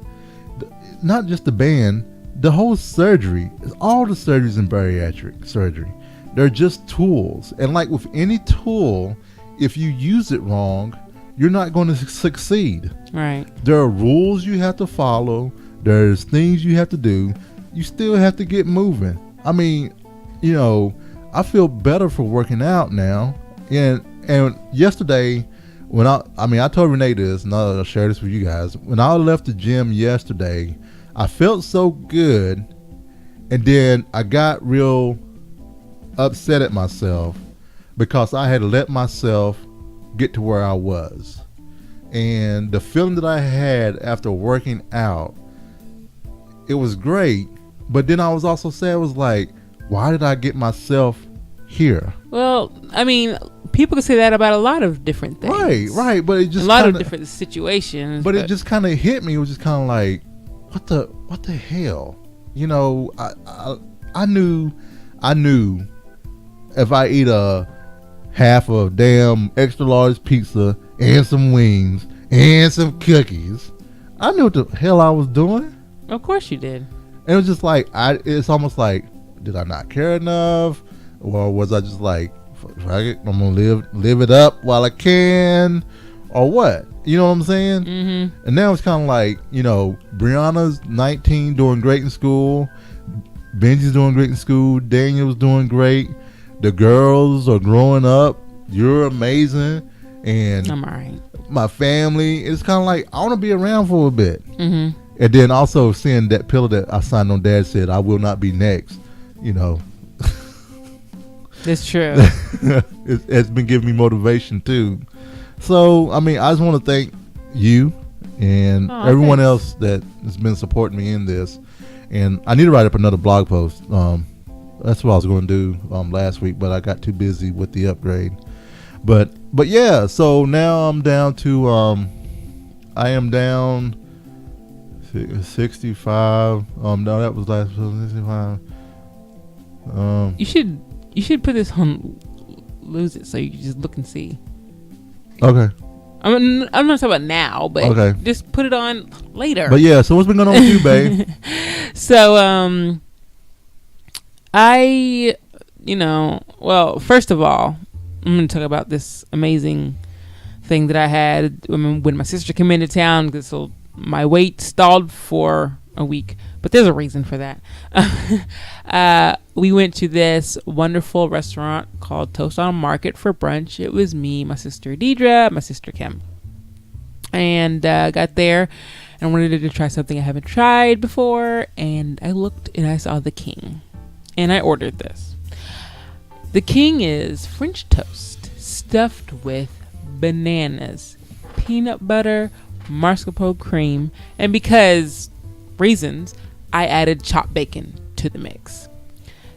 just the band. The whole surgery, all the surgeries in bariatric surgery, they're just tools. And like with any tool, if you use it wrong, you're not going to succeed. Right. There are rules you have to follow. There's things you have to do. You still have to get moving. I mean, I feel better for working out now. And yesterday, when I told Renee this, and I'll share this with you guys. When I left the gym yesterday, I felt so good, and then I got real upset at myself because I had let myself get to where I was. And the feeling that I had after working out, it was great, but then I was also sad. I was like, why did I get myself here? Well, I mean, people can say that about a lot of different things. Right, but it just a lot of different situations. But it just kind of hit me. It was just kind of like, what the hell? I knew if I eat a half a damn extra large pizza and some wings and some cookies, I knew what the hell I was doing. Of course you did. And it was just like, it's almost like, did I not care enough? Or was I just like, I'm going to live it up while I can? Or what? You know what I'm saying? Mm-hmm. And now it's kind of like, Brianna's 19, doing great in school. Benji's doing great in school. Daniel's doing great. The girls are growing up. You're amazing. And I'm all right. My family, it's kind of like, I want to be around for a bit. Mm-hmm. And then also seeing that pillow that I signed on Dad said, I will not be next. That's true. It's been giving me motivation too. So I mean, I just want to thank you and everyone thanks. else that has been supporting me in this. And I need to write up another blog post. That's what I was going to do last week, but I got too busy with the upgrade. But yeah, so now I'm down to I am down 65. No, that was last 65. You should put this on Lose It so you can just look and see. Okay. I'm not talking about now, but Okay. just put it on later. But yeah, so what's been going on with you, babe? So well, first of all, I'm going to talk about this amazing thing that I had when my sister came into town. So my wait stalled for a week, but there's a reason for that. We went to this wonderful restaurant called Toast on Market for brunch. It was me, my sister Deidre, my sister Kim, and got there and wanted to try something I haven't tried before. And I looked and I saw the King, and I ordered this. The King is French toast stuffed with bananas, peanut butter, mascarpone cream, and because reasons, I added chopped bacon to the mix.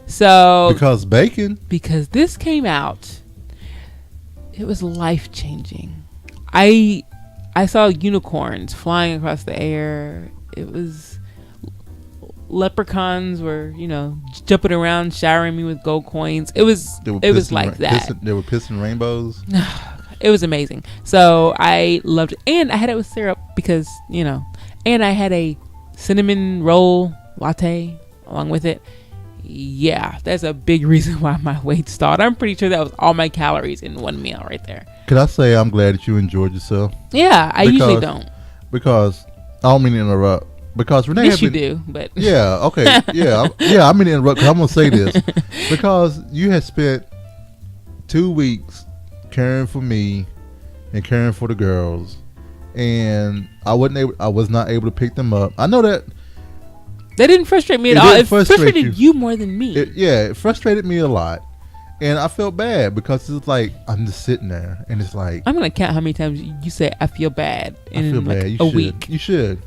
So Because bacon. because this came out, it was life changing. I saw unicorns flying across the air. It was leprechauns were jumping around, showering me with gold coins. It was like that. They were pissing rainbows. It was amazing. So I loved it, and I had it with syrup because and I had a cinnamon roll latte along with it. Yeah, that's a big reason why my weight stalled. I'm pretty sure that was all my calories in one meal right there. Could I say I'm glad that you enjoyed yourself? Yeah, I usually don't. Because I don't mean to interrupt. Because Renee, Yes, you do, but yeah, okay, yeah. I mean to interrupt. 'Cause I'm gonna say this because you had spent 2 weeks caring for me and caring for the girls, and I was not able to pick them up. I know that didn't frustrate me at all. It frustrated you more than me. It frustrated me a lot, and I felt bad because it's like I'm just sitting there, and it's like I'm gonna count how many times you say I feel bad in a week. You should,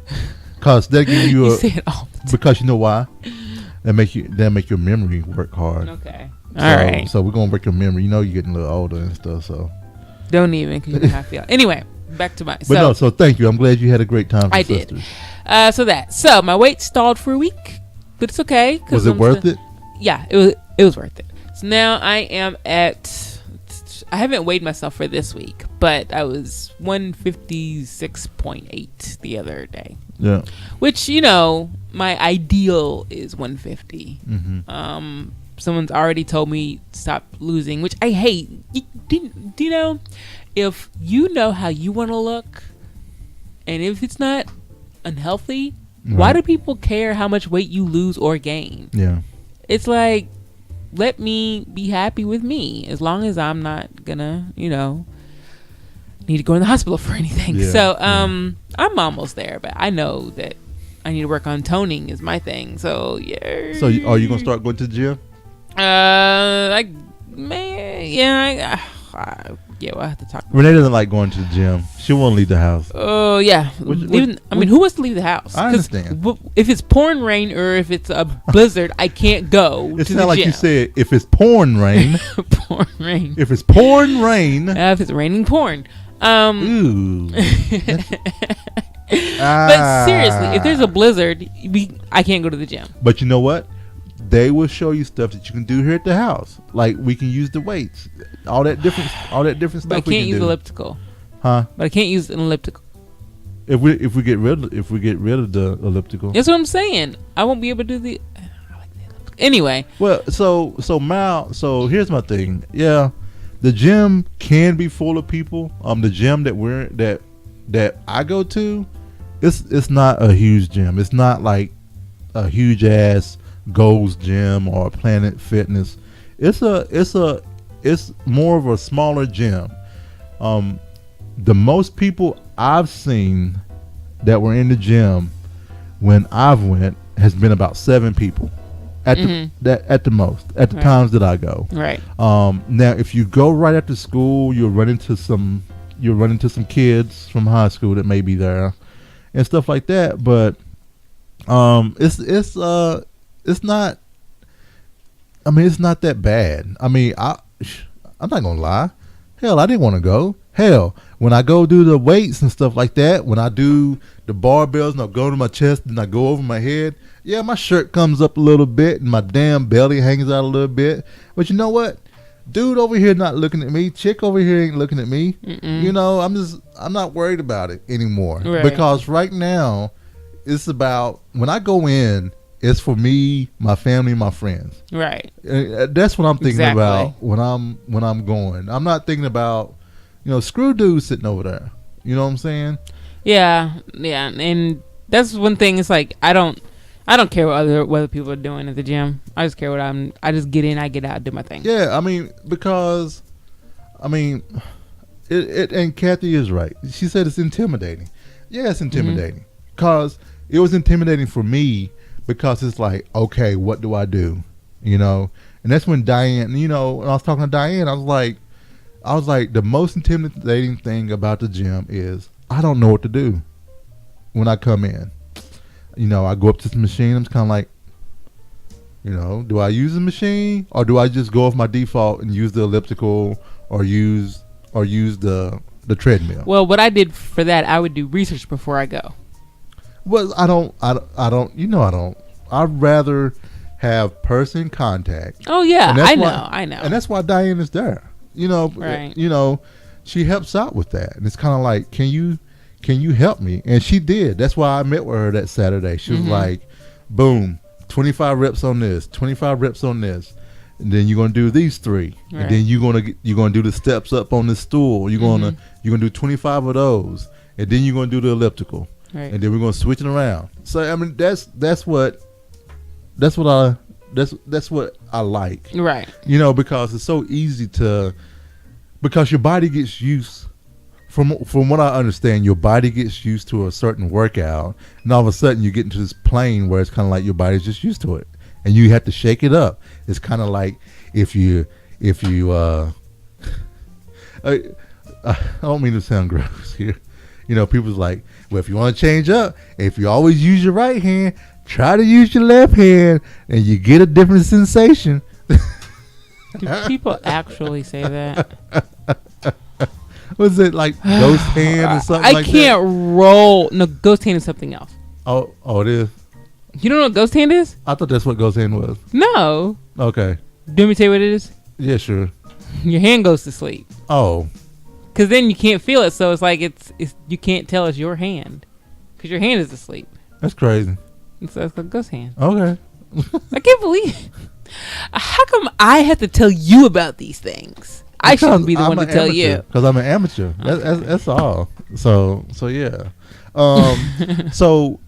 cause they give you You say it all the time. because you know why? That make your memory work hard. Okay. All right. So we're gonna work your memory. You're getting a little older and stuff. So Don't even, because you know how I feel. Anyway, back to my. So thank you. I'm glad you had a great time. I did. So my weight stalled for a week, but it's okay. Was it worth it? Yeah, it was worth it. So now I am at. I haven't weighed myself for this week, but I was 156.8 the other day. Yeah. Which my ideal is 150. Mm-hmm. Someone's already told me stop losing, which I hate. Do you know, if you know how you want to look, and if it's not unhealthy, why do people care how much weight you lose or gain? Yeah. It's like, let me be happy with me, as long as I'm not gonna, need to go in the hospital for anything. Yeah, So, I'm almost there, but I know that I need to work on toning is my thing. So, yeah. So are you gonna start going to the gym? We'll have to talk. Renee doesn't like going to the gym. She won't leave the house. Oh, yeah. Who wants to leave the house? I understand. If it's pouring rain or if it's a blizzard, I can't go to the gym. It's not like you said, if it's pouring rain. Pouring rain. If it's pouring rain. If it's raining porn. Ooh. But seriously, if there's a blizzard, I can't go to the gym. But you know what? They will show you stuff that you can do here at the house. Like we can use the weights, all that different stuff. But I can't use elliptical. Huh? But I can't use an elliptical. If we get rid of the elliptical. That's what I'm saying. I won't be able to do the. I like the elliptical. Anyway. Well, so here's my thing. Yeah, the gym can be full of people. The gym that I go to, it's not a huge gym. It's not like a huge ass Gold's Gym or Planet Fitness. It's more of a smaller gym. The most people I've seen that were in the gym when I've went has been about 7 people. at the most at the times that I go. Right. Now if you go right after school, you'll run into some kids from high school that may be there and stuff like that. But it's not. I mean, it's not that bad. I mean, I'm not gonna lie. Hell, I didn't want to go. Hell, when I go do the weights and stuff like that, when I do the barbells and I go to my chest and I go over my head, yeah, my shirt comes up a little bit and my damn belly hangs out a little bit. But you know what? Dude over here not looking at me. Chick over here ain't looking at me. You know, I'm not worried about it anymore. Right. Because right now, it's about, when I go in, it's for me, my family, my friends. Right. That's what I'm thinking about when I'm going. I'm not thinking about, screw dudes sitting over there. You know what I'm saying? Yeah, and that's one thing. It's like I don't care what other people are doing at the gym. I just care what I just get in, I get out, do my thing. Yeah, I mean, because, it and Kathy is right. She said it's intimidating. Yeah, it's intimidating. Because it was intimidating for me because it's like, okay, what do I do? And that's when Diane, when I was talking to Diane, I was like, the most intimidating thing about the gym is I don't know what to do when I come in. I go up to the machine. I'm just kind of like, do I use the machine or do I just go off my default and use the elliptical or use the treadmill? Well, what I did for that, I would do research before I go. Well, I don't. I'd rather have person contact. Oh yeah, I know. And that's why Diane is there. Right. She helps out with that, and it's kind of like, can you help me? And she did. That's why I met with her that Saturday. She was like, boom, 25 reps on this, 25 reps on this, and then you're gonna do these 3, right. And then you're gonna do the steps up on the stool. You're gonna do 25 of those, and then you're gonna do the elliptical. Right. And then we're gonna switch it around. So I mean, that's what I like. Right. Because it's so easy because your body gets used. From what I understand, your body gets used to a certain workout, and all of a sudden you get into this plane where it's kind of like your body's just used to it, and you have to shake it up. It's kind of like if you I don't mean to sound gross here. People's like, well, if you want to change up, if you always use your right hand, try to use your left hand, and you get a different sensation. Do people actually say that? Was it like ghost hand or something like that? I can't roll. No, ghost hand is something else. Oh, it is? You don't know what ghost hand is? I thought that's what ghost hand was. No. Okay. Do you want me to tell you what it is? Yeah, sure. Your hand goes to sleep. Oh. Because then you can't feel it, so it's like it's you can't tell it's your hand. Because your hand is asleep. That's crazy. And so it's called ghost hand. Okay. I can't believe. How come I have to tell you about these things? I shouldn't be the one to tell you. Because I'm an amateur. Okay. That's all. So yeah. So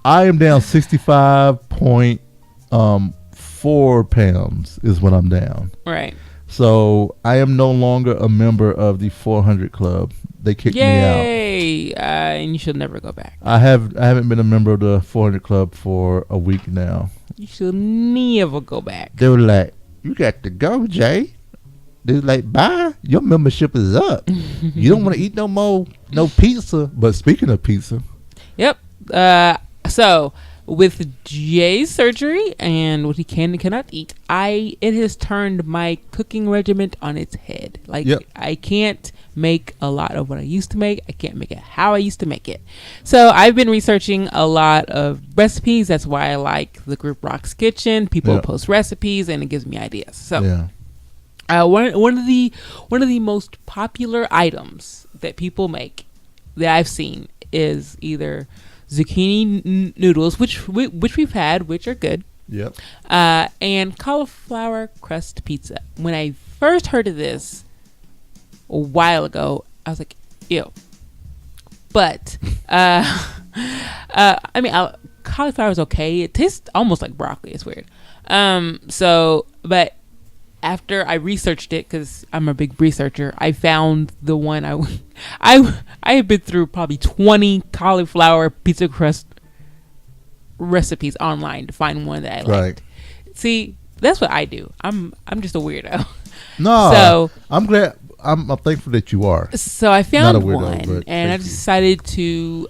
I am down 65.4 pounds is what I'm down. Right. So I am no longer a member of the 400 club. They kicked me out. Yay! And you should never go back. I haven't been a member of the 400 club for a week now. You should never go back. They were like, "You got to go, Jay." They was like, "Bye, your membership is up. You don't want to eat no pizza." But speaking of pizza, yep. So with Jay's surgery and what he can and cannot eat, it has turned my cooking regiment on its head. Like, yep. I can't make a lot of what I used to make. I can't make it how I used to make it. So I've been researching a lot of recipes. That's why I like the group Rock's Kitchen. People post recipes and it gives me ideas. So one of the most popular items that people make that I've seen is either zucchini noodles, which we've had, which are good. Yep. And cauliflower crust pizza. When I first heard of this a while ago, I was like, ew. But I mean, cauliflower is okay. It tastes almost like broccoli. It's weird. But after I researched it, because I'm a big researcher, I found the one I have been through probably 20 cauliflower pizza crust recipes online to find one that I liked. See, that's what I do. I'm just a weirdo. No, So I'm glad. I'm thankful that you are. So I Not a found weirdo, one, but and I thank you.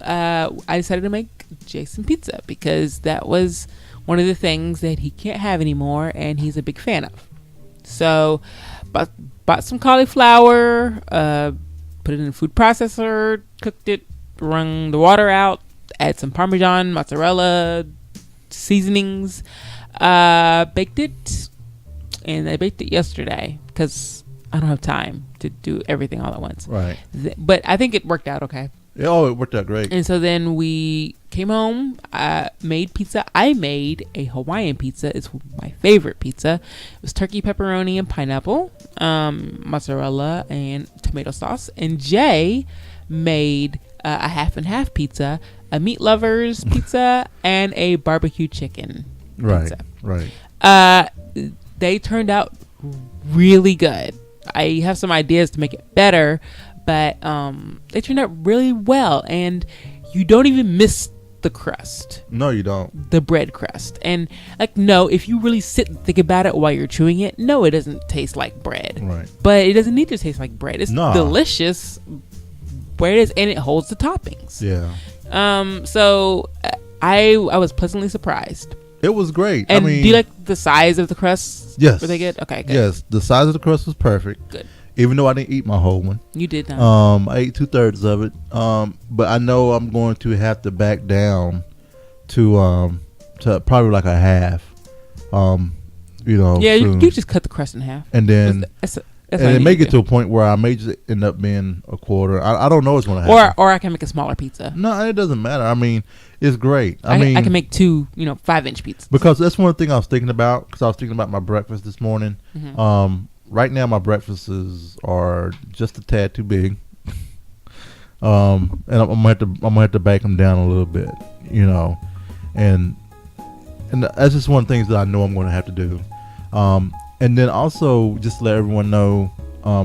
decided to make Jason pizza because that was one of the things that he can't have anymore, and he's a big fan of. So, bought some cauliflower, put it in a food processor, cooked it, wrung the water out, add some Parmesan, mozzarella, seasonings, baked it, and I baked it yesterday because I don't have time to do everything all at once. Right. But I think it worked out okay. Oh, it worked out great. And so then we came home, made pizza. I made a Hawaiian pizza. It's my favorite pizza. It was turkey, pepperoni, and pineapple, mozzarella, and tomato sauce. And Jay made a half and half pizza, a meat lovers pizza, and a barbecue chicken pizza. Right. They turned out really good. I have some ideas to make it better, but they turned out really well, and you don't even miss the crust, No, you don't. the bread crust. And like, no, if you really sit and think about it while you're chewing it, no, it doesn't taste like bread. Right. But it doesn't need to taste like bread. It's Nah. delicious where it is, and it holds the toppings. Yeah. So I was pleasantly surprised. It was great. And I mean, do you like the size of the crust? Yes. Were they good? Okay, good. Yes, the size of the crust was perfect. Good. Even though I didn't eat my whole one. You did not. I ate 2/3 of it. But I know I'm going to have to back down to probably like a half. Yeah, soon. you just cut the crust in half. And then That's and what I it need may to get to do. a point where I may just end up being a quarter. I don't know what's going to happen. Or I can make a smaller pizza. No, it doesn't matter. I mean, it's great. I mean, can make two, 5-inch pizzas. because that's one thing I was thinking about. Because I was thinking about my breakfast this morning. Mm-hmm. Right now, my breakfasts are just a tad too big. And I'm gonna have to bake them down a little bit, and that's just one of the things that I know I'm going to have to do. And then also just to let everyone know,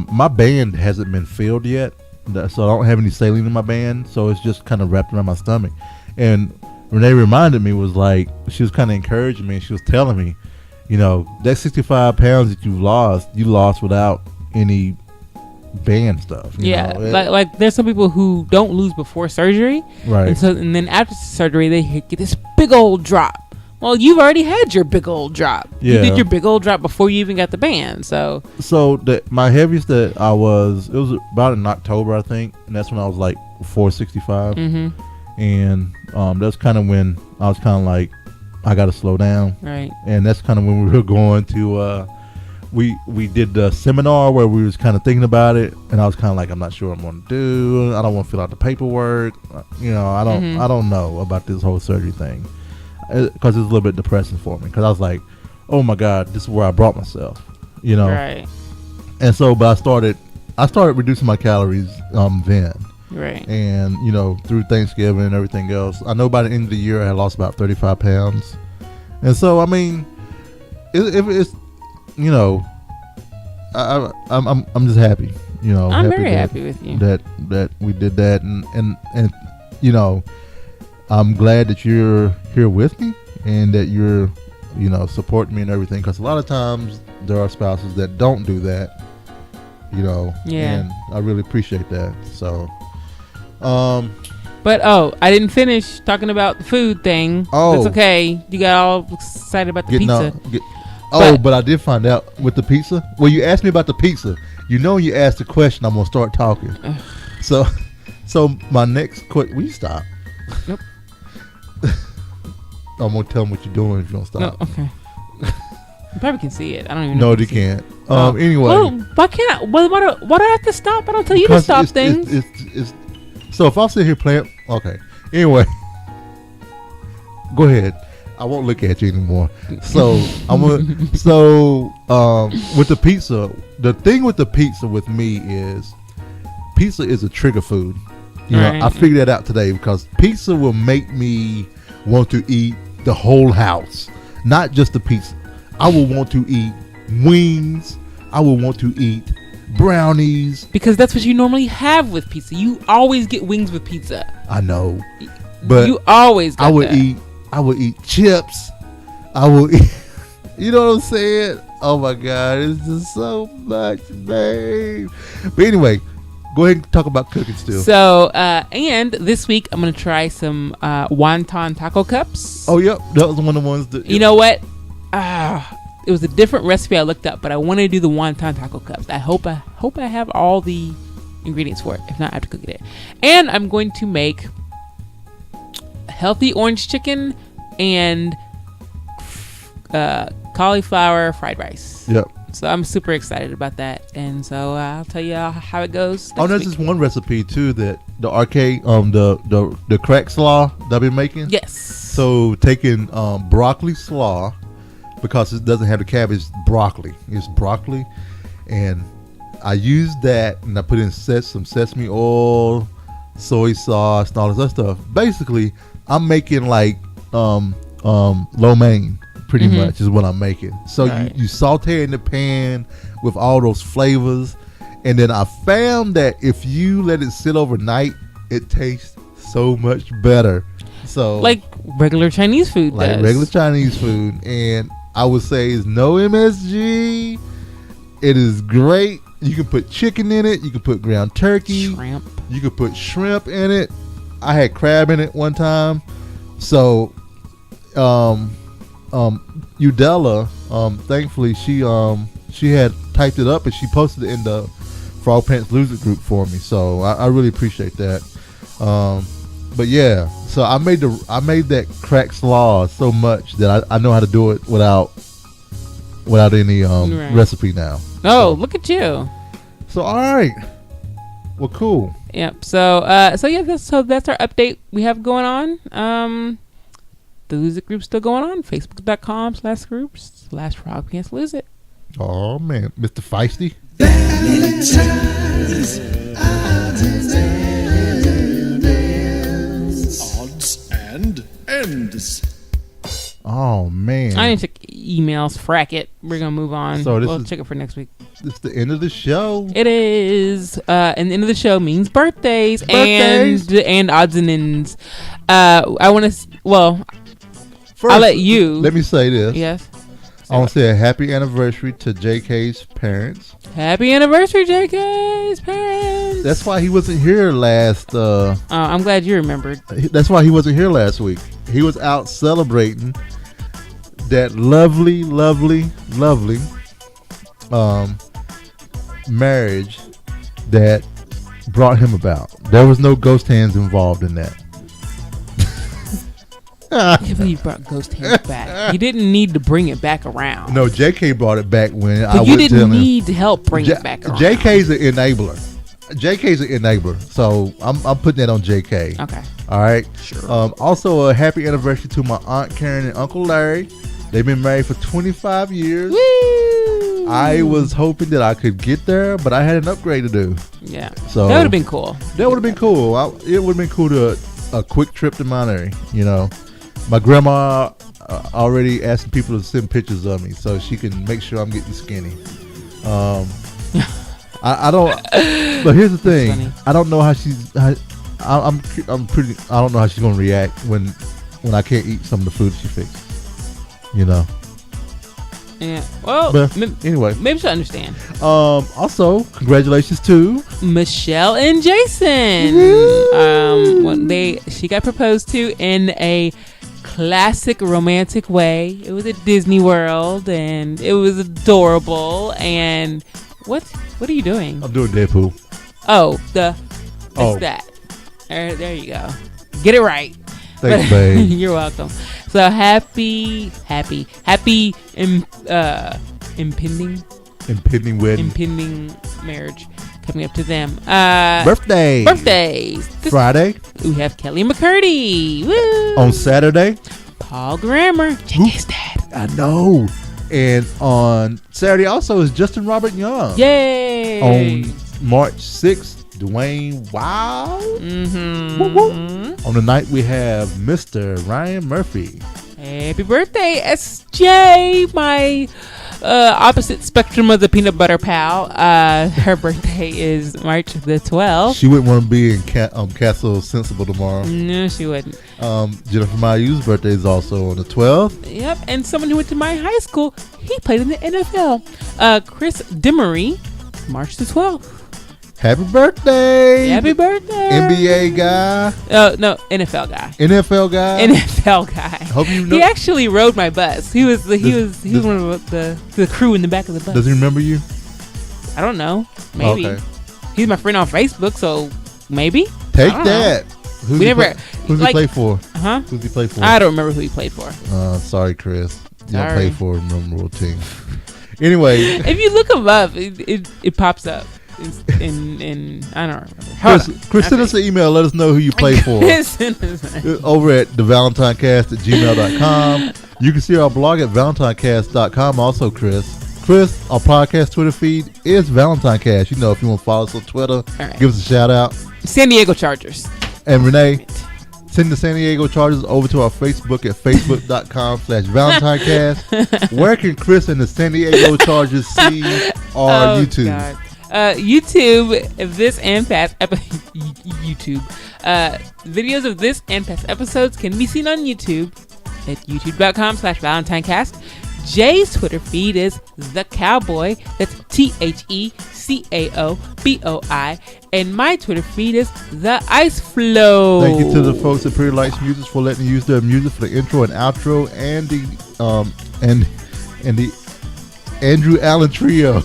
my band hasn't been filled yet, so I don't have any saline in my band, so it's just kind of wrapped around my stomach. And Renee reminded me, she was kind of encouraging me, and she was telling me, that 65 pounds that you lost without any band stuff. you Yeah, know? like there's some people who don't lose before surgery, Right. and then after surgery they get this big old drop. Well, you've already had your big old drop. You Yeah. did your big old drop before you even got the band. So So my heaviest that it was about in October, I think, and that's when I was like 465, and that's kind of when I was kind of like, I got to slow down, right, and that's kind of when we were going to. We did the seminar where we was kind of thinking about it, and I was kind of like, I'm not sure what I'm going to do. I don't want to fill out the paperwork. I don't know about this whole surgery thing, because it's a little bit depressing for me. Because I was like, oh my God, this is where I brought myself. right, And so, but I started reducing my calories then. right. And, through Thanksgiving and everything else, I know by the end of the year I had lost about 35 pounds. And so, I mean, if it's, I'm just happy, I'm very happy with you. that we did that. And I'm glad that you're here with me and that you're, supporting me and everything. Because a lot of times there are spouses that don't do that, Yeah. and I really appreciate that. So, But I didn't finish talking about the food thing. Oh. It's okay. You got all excited about the getting pizza. but I did find out with the pizza. Well, you asked me about the pizza. You asked the question, I'm gonna start talking. So my next question. Will you stop? Nope. I'm gonna tell them what you're doing if you don't stop. No, okay. You probably can see it. I don't even know. No, if they you can see it. can't. Anyway, Well, why can't I? Why do I have to stop? I don't tell you to because stop things. It's so if I sit here playing, okay. Anyway, go ahead. I won't look at you anymore. So I'm gonna. So with the pizza, the thing with the pizza with me is, pizza is a trigger food. Right. I figured that out today because pizza will make me want to eat the whole house, not just the pizza. I will want to eat wings. I will want to eat brownies. Because that's what you normally have with pizza. You always get wings with pizza. I know, but you always. Got I would that. eat. I would eat chips. I will eat. You know what I'm saying? Oh my God, it's just so much, babe. But anyway, go ahead and talk about cooking still. So, and this week I'm gonna try some wonton taco cups. Oh, yep, that was one of the ones that. You know what? It was a different recipe I looked up, but I want to do the wonton taco cups. I hope I have all the ingredients for it. If not, I have to cook it. And I'm going to make healthy orange chicken and cauliflower fried rice. Yep. So I'm super excited about that, and so I'll tell you how it goes. Oh, there's this one recipe too that the arcade, the crack slaw that I've been making. Yes. So taking broccoli slaw, because it doesn't have the cabbage, broccoli. It's broccoli, and I used that, and I put in some sesame oil, soy sauce, and all this other stuff. Basically, I'm making like lo mein, pretty much is what I'm making. So right. you saute in the pan with all those flavors, and then I found that if you let it sit overnight, it tastes so much better. So like regular Chinese food like does. regular Chinese food, and I would say it's no MSG. It is great. You can put chicken in it. You can put ground turkey. Shrimp. You can put shrimp in it. I had crab in it one time. So, Udella, thankfully she had typed it up and she posted it in the Frog Pants Loser group for me. So I really appreciate that. But yeah, so I made that crack slaw so much that I know how to do it without any Right. recipe now. Oh, look at you. So all right, well, cool. Yep. So that's our update we have going on. The Lose It group's still going on. Facebook.com/groups/Frog Pants Lose It. Oh man, Mr. Feisty. Odds and ends. Oh man. I didn't check emails. Frack it. We're gonna move on. So We'll check it for next week. This is the end of the show. It is. And the end of the show means birthdays. Birthdays. and odds and ends. I want to. Well, First, I'll let you. Let me say this. Yes. I want to say a happy anniversary to JK's parents. Happy anniversary, JK's parents. That's why he wasn't here last. I'm glad you remembered. That's why he wasn't here last week. He was out celebrating that lovely marriage that brought him about. There was no ghost hands involved in that. I can't believe you brought ghost hands back. You didn't need to bring it back around. No, JK brought it back when I But was you didn't telling him. need to help bring it back around. JK's an enabler. JK's an enabler. So I'm putting that on JK. Okay. All right. Sure. Also, a happy anniversary to my Aunt Karen and Uncle Larry. They've been married for 25 years. Woo! I was hoping that I could get there, but I had an upgrade to do. Yeah. So that would have been cool. That would have been cool. It would have been cool to a quick trip to Mount Airy. You know, my grandma already asking people to send pictures of me so she can make sure I'm getting skinny. I don't. But here's the thing. funny. I don't know how she's. I'm pretty. I don't know how she's gonna react when I can't eat some of the food she fixes. You know. Yeah. Well, But anyway. maybe she'll understand. Also, congratulations to Michelle and Jason. She got proposed to in a classic romantic way. It was at Disney World, and it was adorable. And what are you doing? I'm doing Deadpool. That. There you go. Get it right. Thanks, babe. You're welcome. So happy Impending wedding. impending marriage coming up to them. Birthdays. Friday. We have Kelly McCurdy. Woo! On Saturday. Paul Grammer. JK's dad. I know. And on Saturday also is Justin Robert Young. Yay! On March 6th, Dwayne Wow. Mm-hmm. Woo woo. On the night we have Mr. Ryan Murphy. Happy birthday, SJ, my opposite spectrum of the peanut butter pal. Her birthday is March the 12th. She wouldn't want to be in Castle Sensible tomorrow. No, she wouldn't. Jennifer Mayu's birthday is also on the 12th. Yep, and someone who went to my high school, he played in the NFL. Chris Demery, March the 12th. Happy birthday! Happy birthday! NBA guy. No, NFL guy. NFL guy. NFL guy. Hope you know. He actually rode my bus. He was one of the crew in the back of the bus. Does he remember you? I don't know. Maybe. Okay. He's my friend on Facebook, so maybe. Take that. Who's he play for? Huh? Who's he play for? I don't remember who he played for. Sorry, Chris. You don't Sorry. play for a memorable team. Anyway. If you look him up, it pops up. In I don't remember. Chris, send us an email. Let us know who you play for. Over at thevalentinecast@gmail.com. You can see our blog at valentinecast.com. Also, Chris, our podcast Twitter feed is ValentineCast. You know, if you want to follow us on Twitter, right. Give us a shout out. San Diego Chargers. And Renee, send the San Diego Chargers over to our Facebook at facebook.com/ValentineCast. Where can Chris and the San Diego Chargers see our YouTube? God. YouTube, this and past YouTube. Videos of this and past episodes can be seen on YouTube at youtube.com/ValentineCast. Jay's Twitter feed is The Cowboy. That's TheCaoboi. And my Twitter feed is The Ice Flow. Thank you to the folks at Pretty Lights Music for letting me use their music for the intro and outro and the Andrew Allen Trio.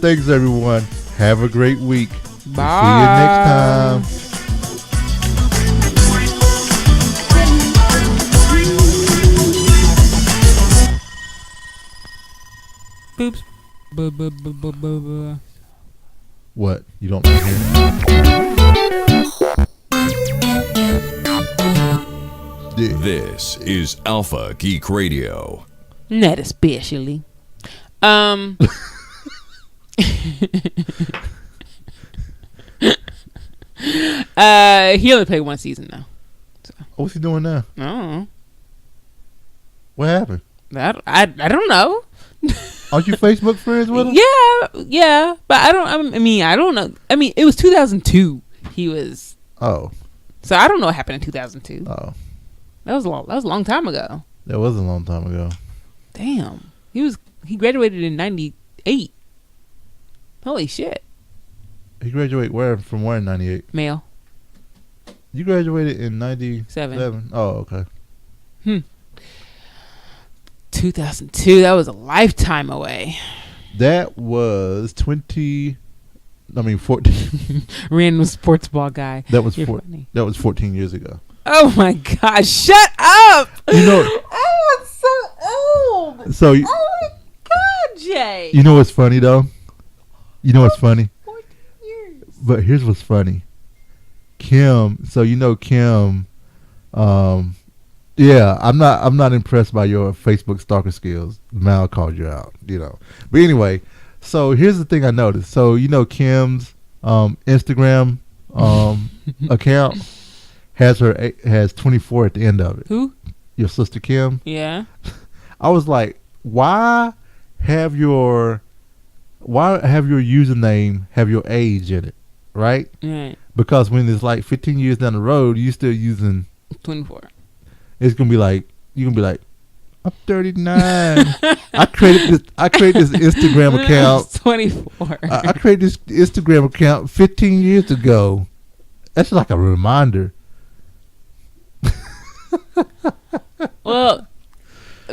Thanks, everyone. Have a great week. Bye. We'll see you next time. Boops. What? You don't like hearing that? This is Alpha Geek Radio. Not especially. He only played one season though. So. What's he doing now? I don't know. What happened? I don't know. Aren't you Facebook friends with him? Yeah, but I don't know. I mean, it was 2002. He was. Oh. So I don't know what happened in 2002. Oh. That was a long time ago. That was a long time ago. Damn. He graduated in 98. Holy shit. He graduated from where in 98? Male. You graduated in 97? Oh, okay. 2002. That was a lifetime away. That was 14. Random sports ball guy. That was funny. That was 14 years ago. Oh my God! Shut up! You know. Oh, it's so old. So. Oh my God, Jay. You know what's funny though? You know what's funny? 14 years. But here's what's funny. Kim. So you know Kim. Yeah, I'm not impressed by your Facebook stalker skills. Mal called you out, you know. But anyway, so here's the thing I noticed. So you know Kim's Instagram account has 24 at the end of it. Who? Your sister Kim. Yeah. I was like, why have your username have your age in it, right? Right. Because when it's like 15 years down the road, you still using 24. It's gonna be like you're gonna be like, I'm 39. I created this Instagram account. 24. I created this Instagram account 15 years ago. That's like a reminder. Well,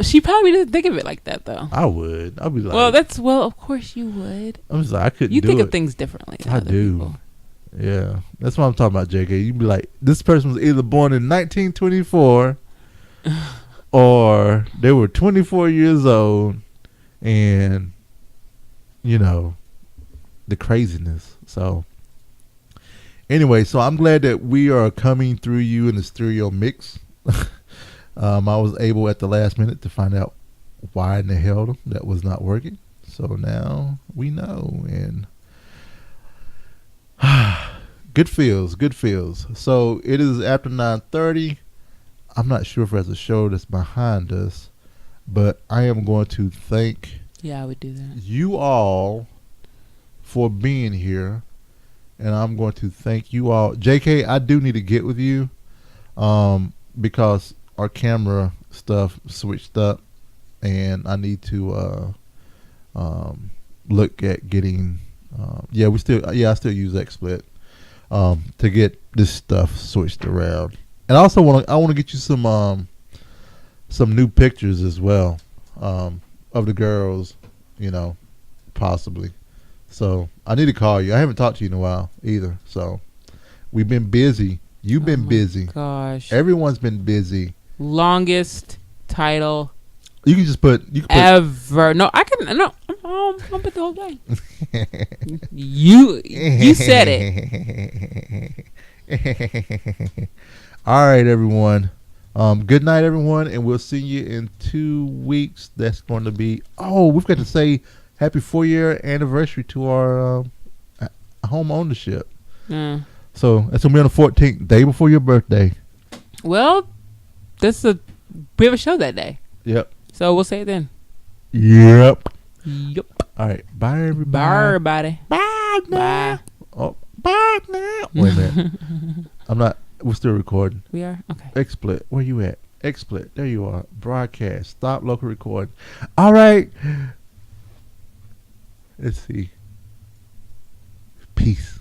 she probably doesn't think of it like that though. I would. I'd be like, well, of course you would. I'm just like, I couldn't. You do think it. of things differently than I other do. people. Yeah, that's what I'm talking about, JK. You'd be like, this person was either born in 1924 or they were 24 years old, and you know the craziness. So anyway, so I'm glad that we are coming through you in the stereo mix. I was able at the last minute to find out why in the hell that was not working. So now we know, and good feels. So it is after 9:30. I'm not sure if there's a show that's behind us, but I am going to thank Yeah, I would do that. you all for being here, and I'm going to thank you all. JK, I do need to get with you, because our camera stuff switched up, and I need to look at getting. I still use XSplit to get this stuff switched around, and I also want to get you some new pictures as well, of the girls, possibly. So I need to call you. I haven't talked to you in a while either. So we've been busy. You've been busy. Gosh. Everyone's been busy. Longest title You can put ever. No, I can. No, I'll put the whole thing. You said it. All right, everyone. Good night, everyone, and we'll see you in 2 weeks. That's going to be. Oh, we've got to say happy 4-year anniversary to our home ownership. Yeah. So that's gonna be on the 14th, day before your birthday. Well, we have a show that day. Yep. So we'll say it then. Yep. Yep. All right. Bye, everybody. Bye, everybody. Bye now. Bye. Oh, bye now. Wait a minute. We're still recording. We are? Okay. XSplit. Where you at? XSplit. There you are. Broadcast. Stop local recording. All right. Let's see. Peace.